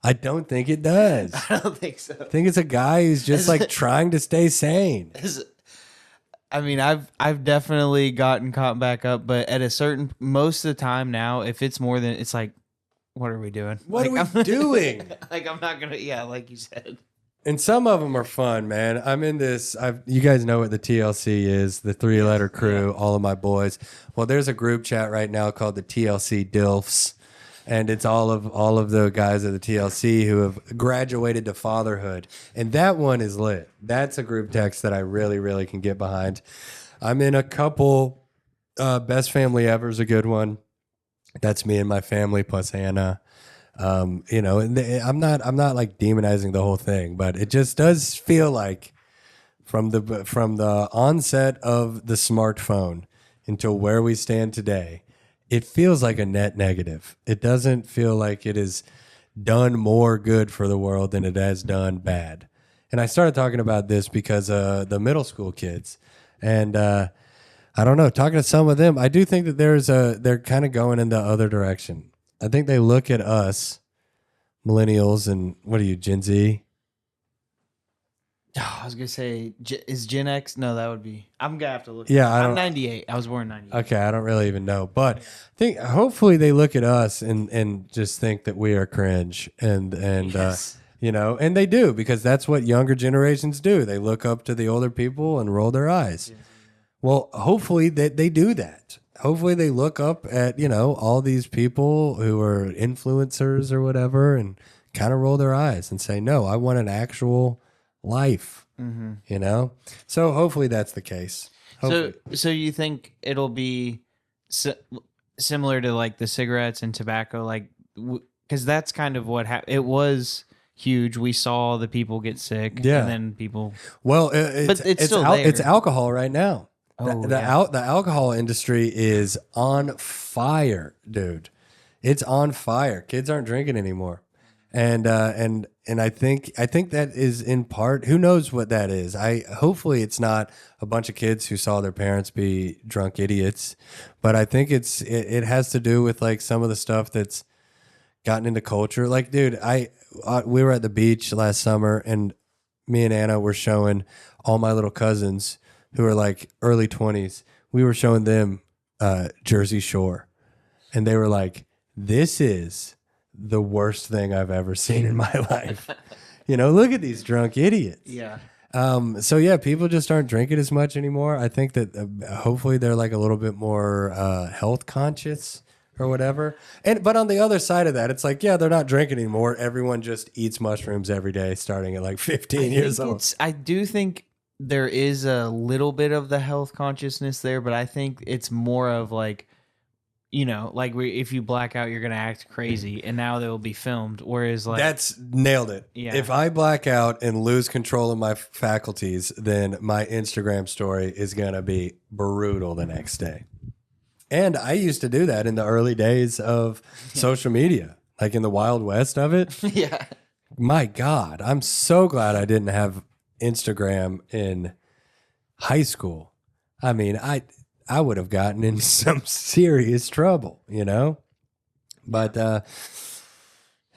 I don't think it does. I don't think so. I think it's a guy who's just like trying to stay sane. I mean, I've definitely gotten caught back up, but at a certain most of the time now, if it's more than it's like, what are we doing? What Like, are we doing? Like I'm not gonna, yeah, like you said. And some of them are fun, man. I'm in this. You guys know what the TLC is, the three-letter crew, all of my boys. Well, there's a group chat right now called the TLC DILFs, and it's all of the guys of the TLC who have graduated to fatherhood. And that one is lit. That's a group text that I really, really can get behind. I'm in a couple. Best Family Ever is a good one. That's me and my family plus Anna. You know, and I'm not like demonizing the whole thing, but it just does feel like from the onset of the smartphone until where we stand today, it feels like a net negative. It doesn't feel like it has done more good for the world than it has done bad. And I started talking about this because the middle school kids, and I don't know, talking to some of them, I do think that they're kind of going in the other direction. I think they look at us, millennials, and what are you, Gen Z? Oh, I was gonna say, is Gen X? No, that would be. I'm gonna have to look. Yeah, I'm 98. I was born in 98. Okay, I don't really even know, but I think hopefully they look at us and just think that we are cringe, and Yes. you know, and they do, because that's what younger generations do. They look up to the older people and roll their eyes. Well, hopefully they do that. Hopefully they look up at, you know, all these people who are influencers or whatever and kind of roll their eyes and say, no, I want an actual life, you know? So hopefully that's the case. Hopefully. So you think it'll be similar to like the cigarettes and tobacco, like because that's kind of what happened. It was huge. We saw the people get sick, Yeah. and then people. Well, But it's still there. It's alcohol right now. Oh, the alcohol industry is on fire, dude. It's on fire. Kids aren't drinking anymore, and I think that is in part. Who knows what that is? Hopefully it's not a bunch of kids who saw their parents be drunk idiots, but I think it has to do with like some of the stuff that's gotten into culture. Like, dude, we were at the beach last summer, and me and Anna were showing all my little cousins who are like early 20s. We were showing them Jersey Shore, and they were like, this is the worst thing I've ever seen in my life. You know, look at these drunk idiots. Yeah. So yeah, people just aren't drinking as much anymore. I think that hopefully they're like a little bit more health conscious or whatever. But on the other side of that, it's like, yeah, they're not drinking anymore. Everyone just eats mushrooms every day starting at like 15 years old. I do think there is a little bit of the health consciousness there, but I think it's more of like, you know, like if you black out, you're going to act crazy, and now they will be filmed. Whereas like That's nailed it. Yeah. If I black out and lose control of my faculties, then my Instagram story is going to be brutal the next day. And I used to do that in the early days of social media, like in the Wild West of it. yeah. My God, I'm so glad I didn't have Instagram in high school. I mean, I would have gotten in some serious trouble, you know? But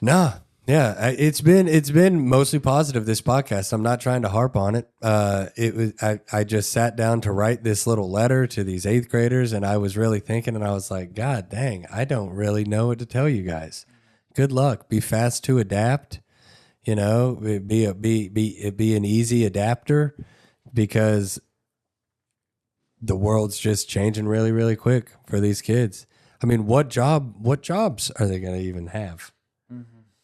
no, yeah, it's been mostly positive, this podcast. I'm not trying to harp on it. I just sat down to write this little letter to these 8th graders, and I was really thinking, and I was like, God dang, I don't really know what to tell you guys. Good luck. Be fast to adapt. You know, be an easy adapter, because the world's just changing really, really quick for these kids. I mean, what jobs are they going to even have?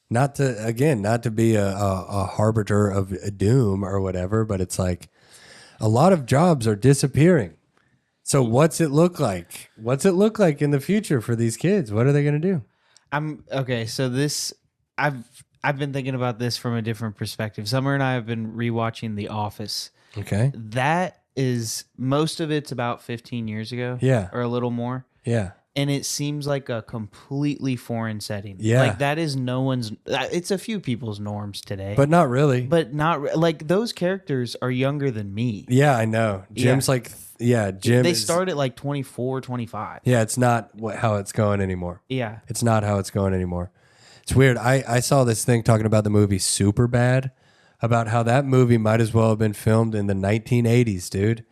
Not to be a harbinger of a doom or whatever, but it's like a lot of jobs are disappearing. So what's it look like? What's it look like in the future for these kids? What are they going to do? Okay. So I've been thinking about this from a different perspective. Summer and I have been rewatching The Office. Okay. That is, most of it's about 15 years ago. Yeah. Or a little more. Yeah. And it seems like a completely foreign setting. Yeah. Like that is it's a few people's norms today. But not really. But not, like those characters are younger than me. Yeah, I know. Jim's Jim. They start at like 24, 25. Yeah, it's not how it's going anymore. Yeah. It's not how it's going anymore. It's weird. I saw this thing talking about the movie Superbad, about how that movie might as well have been filmed in the 1980s, dude.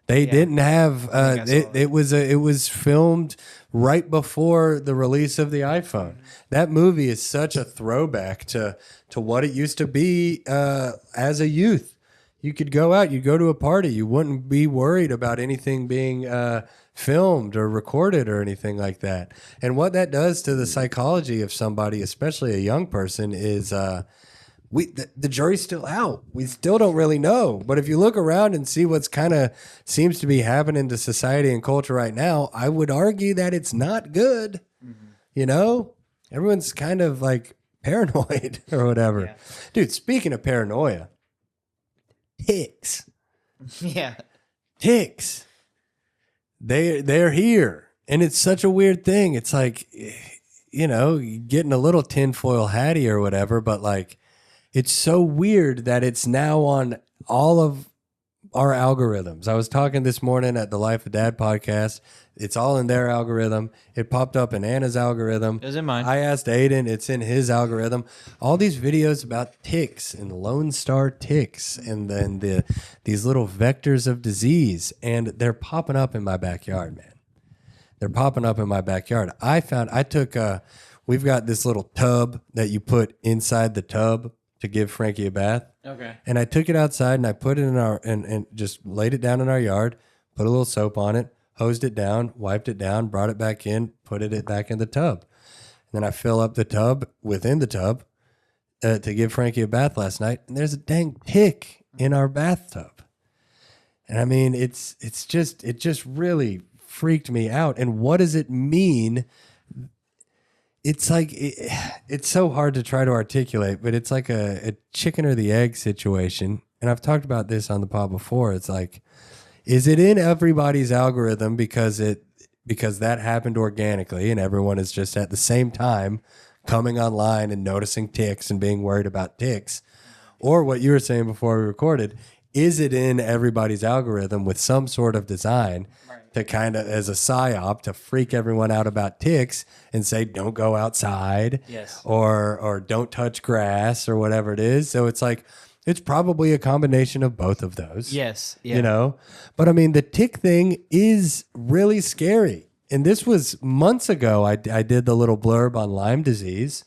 They didn't have I saw that. it was filmed right before the release of the iPhone. That movie is such a throwback to what it used to be as a youth. You could go out, you'd go to a party, you wouldn't be worried about anything being filmed or recorded or anything like that. And what that does to the psychology of somebody, especially a young person, is the jury's still out. We still don't really know. But if you look around and see what's kind of seems to be happening to society and culture right now, I would argue that it's not good. You know, everyone's kind of like paranoid or whatever. Yeah. Dude, speaking of paranoia, ticks. Yeah. Ticks. They're here. And it's such a weird thing. It's like, you know, getting a little tinfoil hatty or whatever, but like, it's so weird that it's now on all of our algorithms. I was talking this morning at the Life of Dad podcast. It's all in their algorithm. It popped up in Anna's algorithm. It was in mine. I asked Aiden. It's in his algorithm. All these videos about ticks and Lone Star ticks and then these little vectors of disease. And they're popping up in my backyard, man. They're popping up in my backyard. We've got this little tub that you put inside the tub to give Frankie a bath. Okay. And I took it outside and I put it in and just laid it down in our yard, put a little soap on it, hosed it down, wiped it down, brought it back in, put it back in the tub. And then I fill up the tub within the tub to give Frankie a bath last night. And there's a dang tick in our bathtub. And I mean, it just really freaked me out. And what does it mean? It's like, it's so hard to try to articulate, but it's like a chicken or the egg situation. And I've talked about this on the pod before. It's like, is it in everybody's algorithm because that happened organically and everyone is just at the same time coming online and noticing ticks and being worried about ticks? Or what you were saying before we recorded, is it in everybody's algorithm with some sort of design to kind of, as a psyop, to freak everyone out about ticks and say, don't go outside, Yes. or don't touch grass or whatever it is. So it's like, it's probably a combination of both of those. Yes. Yeah. You know, but I mean, the tick thing is really scary. And this was months ago. I did the little blurb on Lyme disease.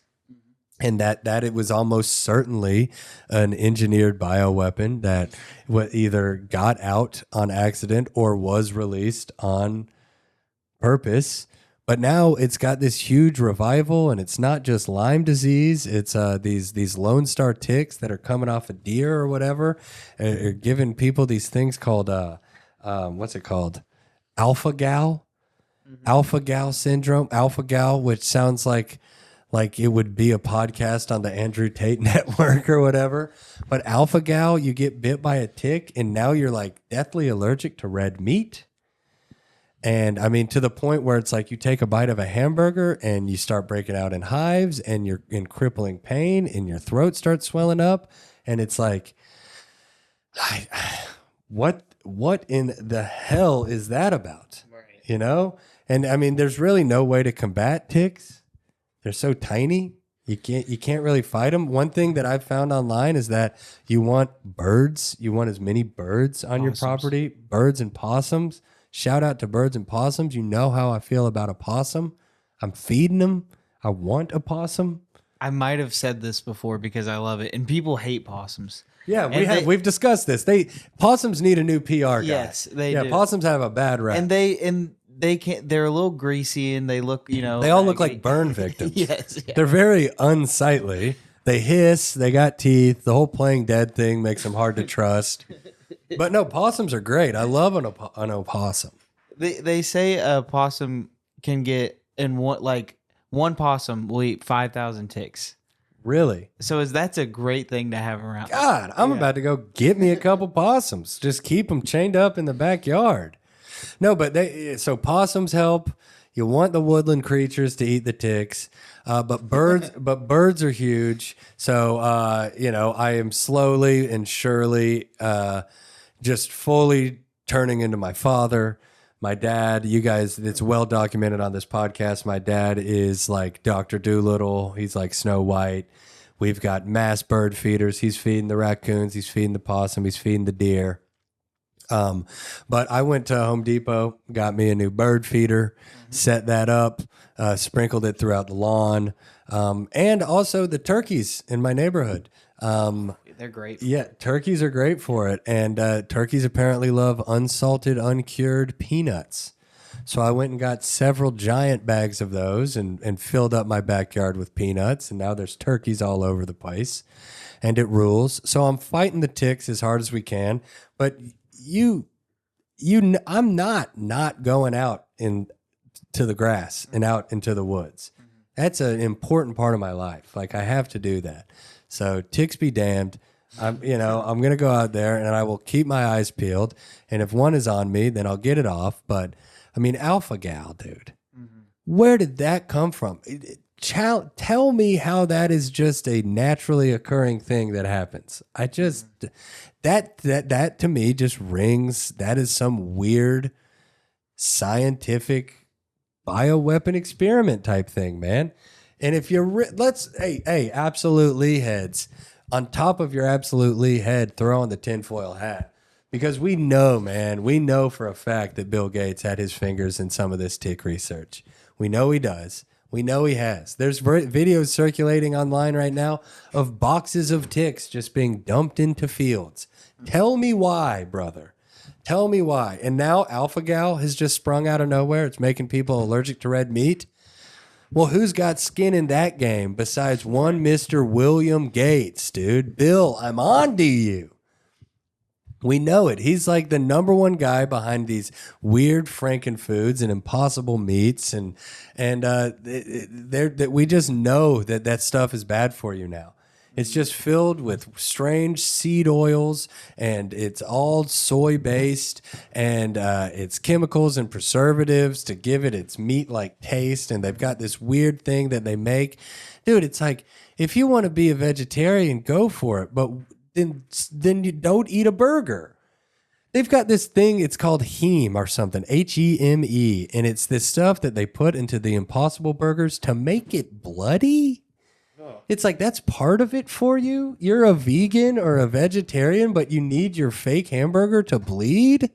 And that it was almost certainly an engineered bioweapon that either got out on accident or was released on purpose. But now it's got this huge revival, and it's not just Lyme disease. It's these Lone Star ticks that are coming off a deer or whatever, are giving people these things called what's it called? Alpha-gal? Alpha-gal syndrome. Alpha-gal, which sounds like it would be a podcast on the Andrew Tate network or whatever. But alpha-gal, you get bit by a tick and now you're like deathly allergic to red meat. And I mean, to the point where it's like you take a bite of a hamburger and you start breaking out in hives and you're in crippling pain and your throat starts swelling up. And it's like, what in the hell is that about? Right. You know? And I mean, there's really no way to combat ticks. They're so tiny. You can't really fight them. One thing that I've found online is that you want birds. You want as many birds on your property. Birds and possums. Shout out to birds and possums. You know how I feel about a possum. I'm feeding them. I want a possum. I might have said this before because I love it, and people hate possums. Yeah, we've discussed this. Possums need a new PR guy. Yes, they do. Possums have a bad rap. And they can't. They're a little greasy, and they look, they all look like burn victims. Yes, yeah. They're very unsightly. They hiss. They got teeth. The whole playing dead thing makes them hard to trust. But no, possums are great. I love an opossum. They say a possum can get one possum will eat 5,000 ticks. Really? So that's a great thing to have around. God, I'm about to go get me a couple possums. Just keep them chained up in the backyard. No, but so possums help. You want the woodland creatures to eat the ticks, but birds are huge. So I am slowly and surely just fully turning into my father. My dad, you guys, it's well documented on this podcast. My dad is like Dr. Doolittle. He's like Snow White. We've got mass bird feeders. He's feeding the raccoons. He's feeding the possum. He's feeding the deer. But I went to Home Depot, got me a new bird feeder, set that up, sprinkled it throughout the lawn, and also the turkeys in my neighborhood. They're great. Yeah, turkeys are great for it. And turkeys apparently love unsalted, uncured peanuts. So I went and got several giant bags of those and filled up my backyard with peanuts. And now there's turkeys all over the place. And it rules. So I'm fighting the ticks as hard as we can. But I'm not going out to the grass and out into the woods. That's an important part of my life. Like I have to do that. So ticks be damned. I'm going to go out there and I will keep my eyes peeled. And if one is on me, then I'll get it off. But I mean, alpha gal, dude, where did that come from? Tell me how that is just a naturally occurring thing that happens. I just, that to me just rings. That is some weird scientific bioweapon experiment type thing, man. And if you're, hey, absolutely heads, on top of your absolutely head, throw on the tinfoil hat. Because we know, man, we know for a fact that Bill Gates had his fingers in some of this tick research. We know he does. We know he has. There's videos circulating online right now of boxes of ticks just being dumped into fields. Tell me why, brother. Tell me why. And now Alpha Gal has just sprung out of nowhere. It's making people allergic to red meat. Well, who's got skin in that game besides one Mr. William Gates, dude? Bill, I'm on to you. We know it. He's like the number one guy behind these weird frankenfoods and impossible meats, and we just know that stuff is bad for you now. It's just filled with strange seed oils, and it's all soy based, and it's chemicals and preservatives to give it its meat like taste. And they've got this weird thing that they make, dude. It's like if you want to be a vegetarian, go for it, but then you don't eat a burger. They've got this thing, it's called heme or something, HEME, and it's this stuff that they put into the Impossible Burgers to make it bloody. Oh. It's like that's part of it for you. You're a vegan or a vegetarian, but you need your fake hamburger to bleed?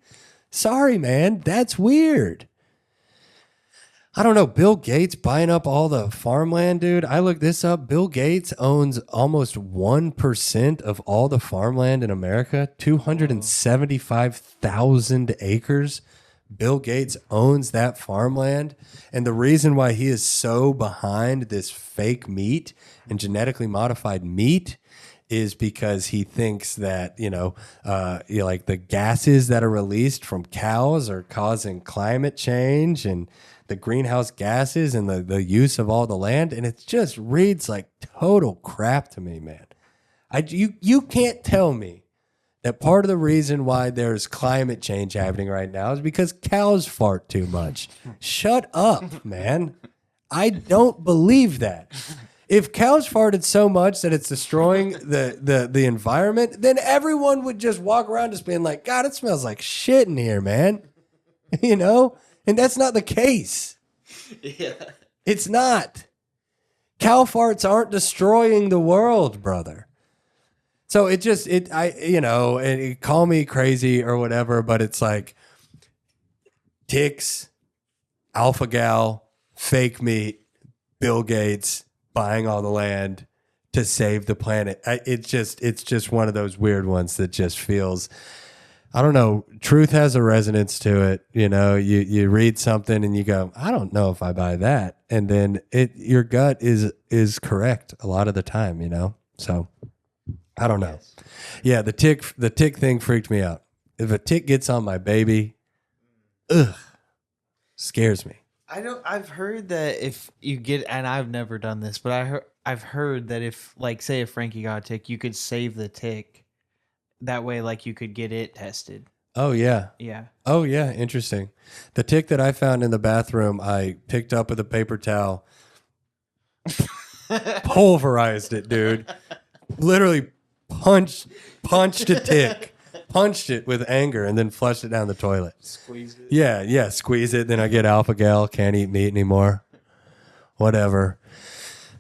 Sorry, man, that's weird. I don't know, Bill Gates buying up all the farmland, dude. I looked this up. Bill Gates owns almost 1% of all the farmland in America, 275,000 acres. Bill Gates owns that farmland. And the reason why he is so behind this fake meat and genetically modified meat is because he thinks that, like the gases that are released from cows are causing climate change and the greenhouse gases and the use of all the land. And it just reads like total crap to me, man. You can't tell me that part of the reason why there's climate change happening right now is because cows fart too much. Shut up, man. I don't believe that. If cows farted so much that it's destroying the environment, then everyone would just walk around just being like, God, it smells like shit in here, man. And that's not the case. Yeah. It's not. Cow farts aren't destroying the world, brother. So call me crazy or whatever, but it's like ticks, alpha gal, fake meat, Bill Gates buying all the land to save the planet. It's just one of those weird ones that just feels, I don't know. Truth has a resonance to it. You read something and you go, I don't know if I buy that. And then your gut is correct a lot of the time, So I don't know. Yes. Yeah. The tick thing freaked me out. If a tick gets on my baby, scares me. I've heard that if you get, and I've never done this, but I've heard that if, like, say if Frankie got a tick, you could save the tick. That way, like, you could get it tested. Oh, yeah. Yeah. Oh, yeah. Interesting. The tick that I found in the bathroom, I picked up with a paper towel, pulverized it, dude. Literally punched a tick, punched it with anger, and then flushed it down the toilet. Squeeze it. Yeah. Squeeze it. Then I get alpha gal, can't eat meat anymore. Whatever.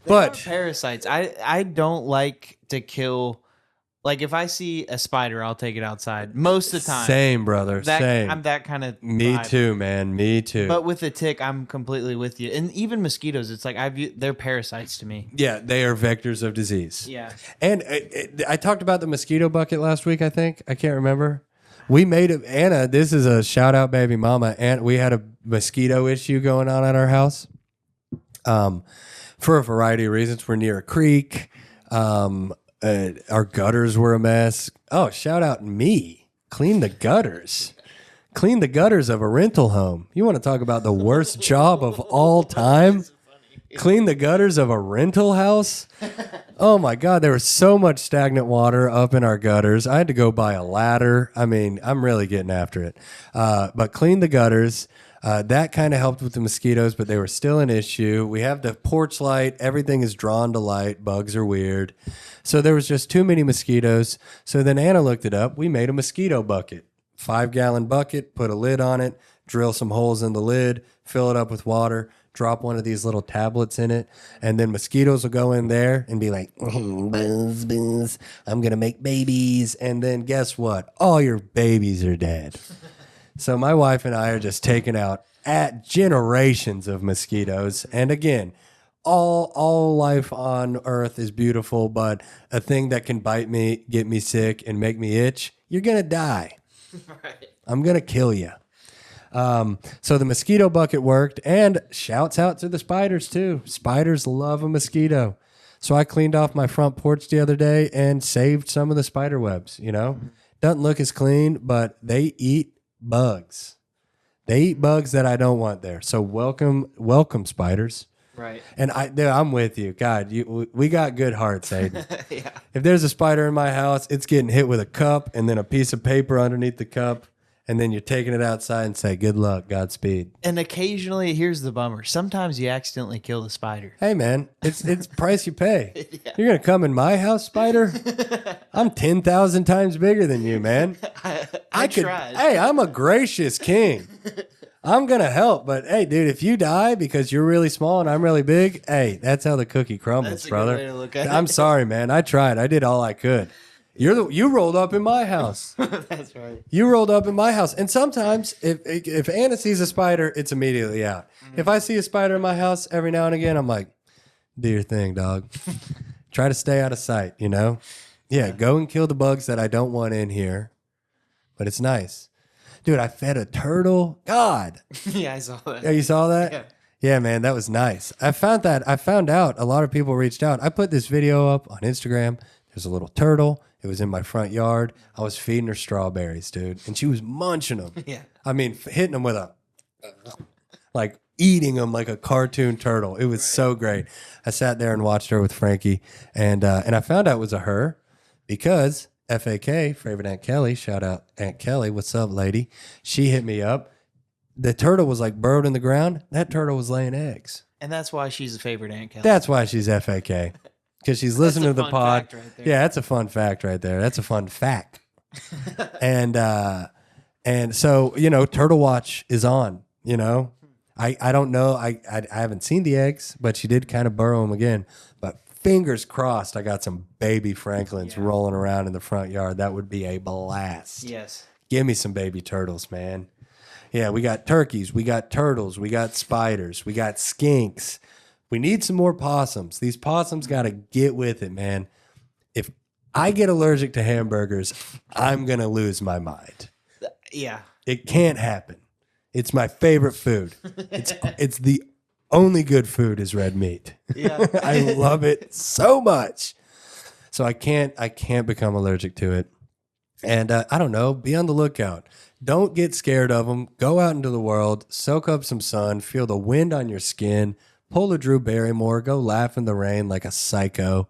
But parasites. I don't like to kill Like if I see a spider, I'll take it outside most of the time. Same, brother. Same. I'm that kind of Me vibe. too, man. Me too. But with the tick, I'm completely with you. And even mosquitoes, it's like they're parasites to me. Yeah, they are vectors of disease. Yeah. And I talked about the mosquito bucket last week, I think. I can't remember. We made it, Anna, this is a shout out, baby mama. And we had a mosquito issue going on at our house for a variety of reasons. We're near a creek. Our gutters were a mess. Oh, shout out me. Clean the gutters. Clean the gutters of a rental home. You want to talk about the worst job of all time? Clean the gutters of a rental house? Oh my God, there was so much stagnant water up in our gutters. I had to go buy a ladder. I mean, I'm really getting after it. But clean the gutters. That kind of helped with the mosquitoes, but they were still an issue. We have the porch light. Everything is drawn to light. Bugs are weird. So there was just too many mosquitoes. So then Anna looked it up. We made a mosquito bucket. 5-gallon bucket, put a lid on it, drill some holes in the lid, fill it up with water, drop one of these little tablets in it, and then mosquitoes will go in there and be like, buzz, buzz, I'm going to make babies. And then guess what? All your babies are dead. So my wife and I are just taking out at generations of mosquitoes. And again, all life on earth is beautiful, but a thing that can bite me, get me sick, and make me itch, you're going to die. Right. I'm going to kill you. So the mosquito bucket worked, and shouts out to the spiders too. Spiders love a mosquito. So I cleaned off my front porch the other day and saved some of the spider webs, you know. Doesn't look as clean, but they eat bugs. They eat bugs that I don't want there. So welcome spiders. Right. And I'm with you. God, we got good hearts, Aiden. Yeah. If there's a spider in my house, it's getting hit with a cup and then a piece of paper underneath the cup. And then you're taking it outside and say, good luck, Godspeed. And occasionally, here's the bummer. Sometimes you accidentally kill the spider. Hey, man, it's price you pay. Yeah. You're going to come in my house, spider? I'm 10,000 times bigger than you, man. I tried. Hey, I'm a gracious king. I'm going to help. But, hey, dude, if you die because you're really small and I'm really big, hey, that's how the cookie crumbles, brother. Good way to look at it. I'm sorry, man. I tried. I did all I could. You rolled up in my house. That's right. You rolled up in my house. And sometimes if Anna sees a spider, it's immediately out. Mm-hmm. If I see a spider in my house every now and again, I'm like, do your thing, dog. Try to stay out of sight, you know? Yeah, go and kill the bugs that I don't want in here. But it's nice. Dude, I fed a turtle. God. Yeah, I saw that. Yeah, you saw that? Yeah. Yeah, man, that was nice. I found out a lot of people reached out. I put this video up on Instagram. There's a little turtle. It was in my front yard. I was feeding her strawberries, dude. And she was munching them. Yeah. I mean, hitting them with like eating them like a cartoon turtle. It was so great. I sat there and watched her with Frankie. And I found out it was a her because FAK, Favorite Aunt Kelly, shout out Aunt Kelly. What's up, lady? She hit me up. The turtle was like burrowed in the ground. That turtle was laying eggs. And that's why she's a favorite Aunt Kelly. That's why she's FAK. Because she's listening to the pod. Right, yeah, that's a fun fact right there. That's a fun fact. and so, you know, Turtle Watch is on, you know. I don't know. I haven't seen the eggs, but she did kind of burrow them again. But fingers crossed I got some baby Franklins rolling around in the front yard. That would be a blast. Yes. Give me some baby turtles, man. Yeah, we got turkeys. We got turtles. We got spiders. We got skinks. We need some more possums. These possums got to get with it, man. If I get allergic to hamburgers, I'm going to lose my mind. Yeah. It can't happen. It's my favorite food. It's the only good food is red meat. Yeah. I love it so much. So I can't become allergic to it. And I don't know, be on the lookout. Don't get scared of them. Go out into the world, soak up some sun, feel the wind on your skin. Pull a Drew Barrymore, go laugh in the rain like a psycho.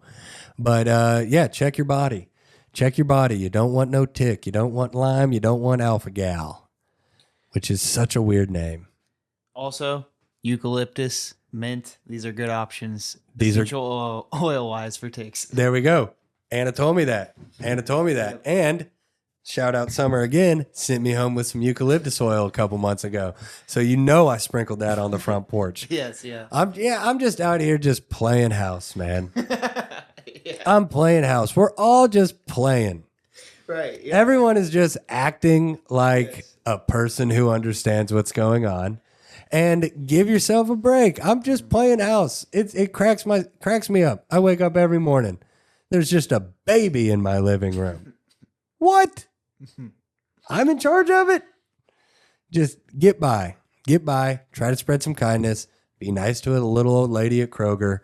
But yeah, check your body. Check your body. You don't want no tick. You don't want Lyme. You don't want alpha gal, which is such a weird name. Also, eucalyptus, mint. These are good options. These are oil wise for ticks. There we go. Anna told me that. And shout out Summer again, sent me home with some eucalyptus oil a couple months ago. So you know I sprinkled that on the front porch. Yes, yeah. I'm just out here just playing house, man. Yeah. I'm playing house. We're all just playing. Right. Yeah. Everyone is just acting like a person who understands what's going on. And give yourself a break. I'm just playing house. It cracks me up. I wake up every morning. There's just a baby in my living room. What? I'm in charge of it? Just get by. Get by. Try to spread some kindness. Be nice to a little old lady at Kroger.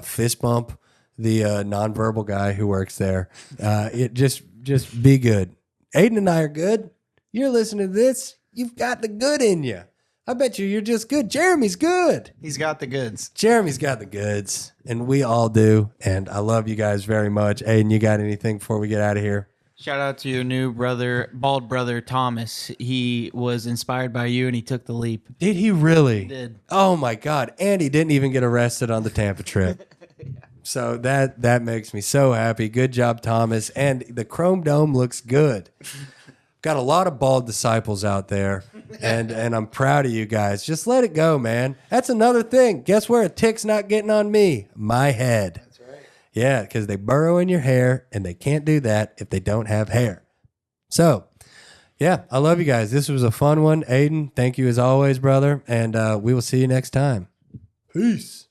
Fist bump the nonverbal guy who works there. It just be good. Aiden and I are good. You're listening to this. You've got the good in you. I bet you're just good. Jeremy's good. He's got the goods. Jeremy's got the goods, and we all do. And I love you guys very much. Aiden, you got anything before we get out of here? Shout out to your new brother, bald brother, Thomas. He was inspired by you, and he took the leap. Did he really? He did. Oh, my God. And he didn't even get arrested on the Tampa trip. So that makes me so happy. Good job, Thomas. And the Chrome Dome looks good. Got a lot of bald disciples out there, and I'm proud of you guys. Just let it go, man. That's another thing. Guess where a tick's not getting on me? My head. That's right. Yeah, because they burrow in your hair, and they can't do that if they don't have hair. So, yeah, I love you guys. This was a fun one. Aiden, thank you as always, brother, and we will see you next time. Peace.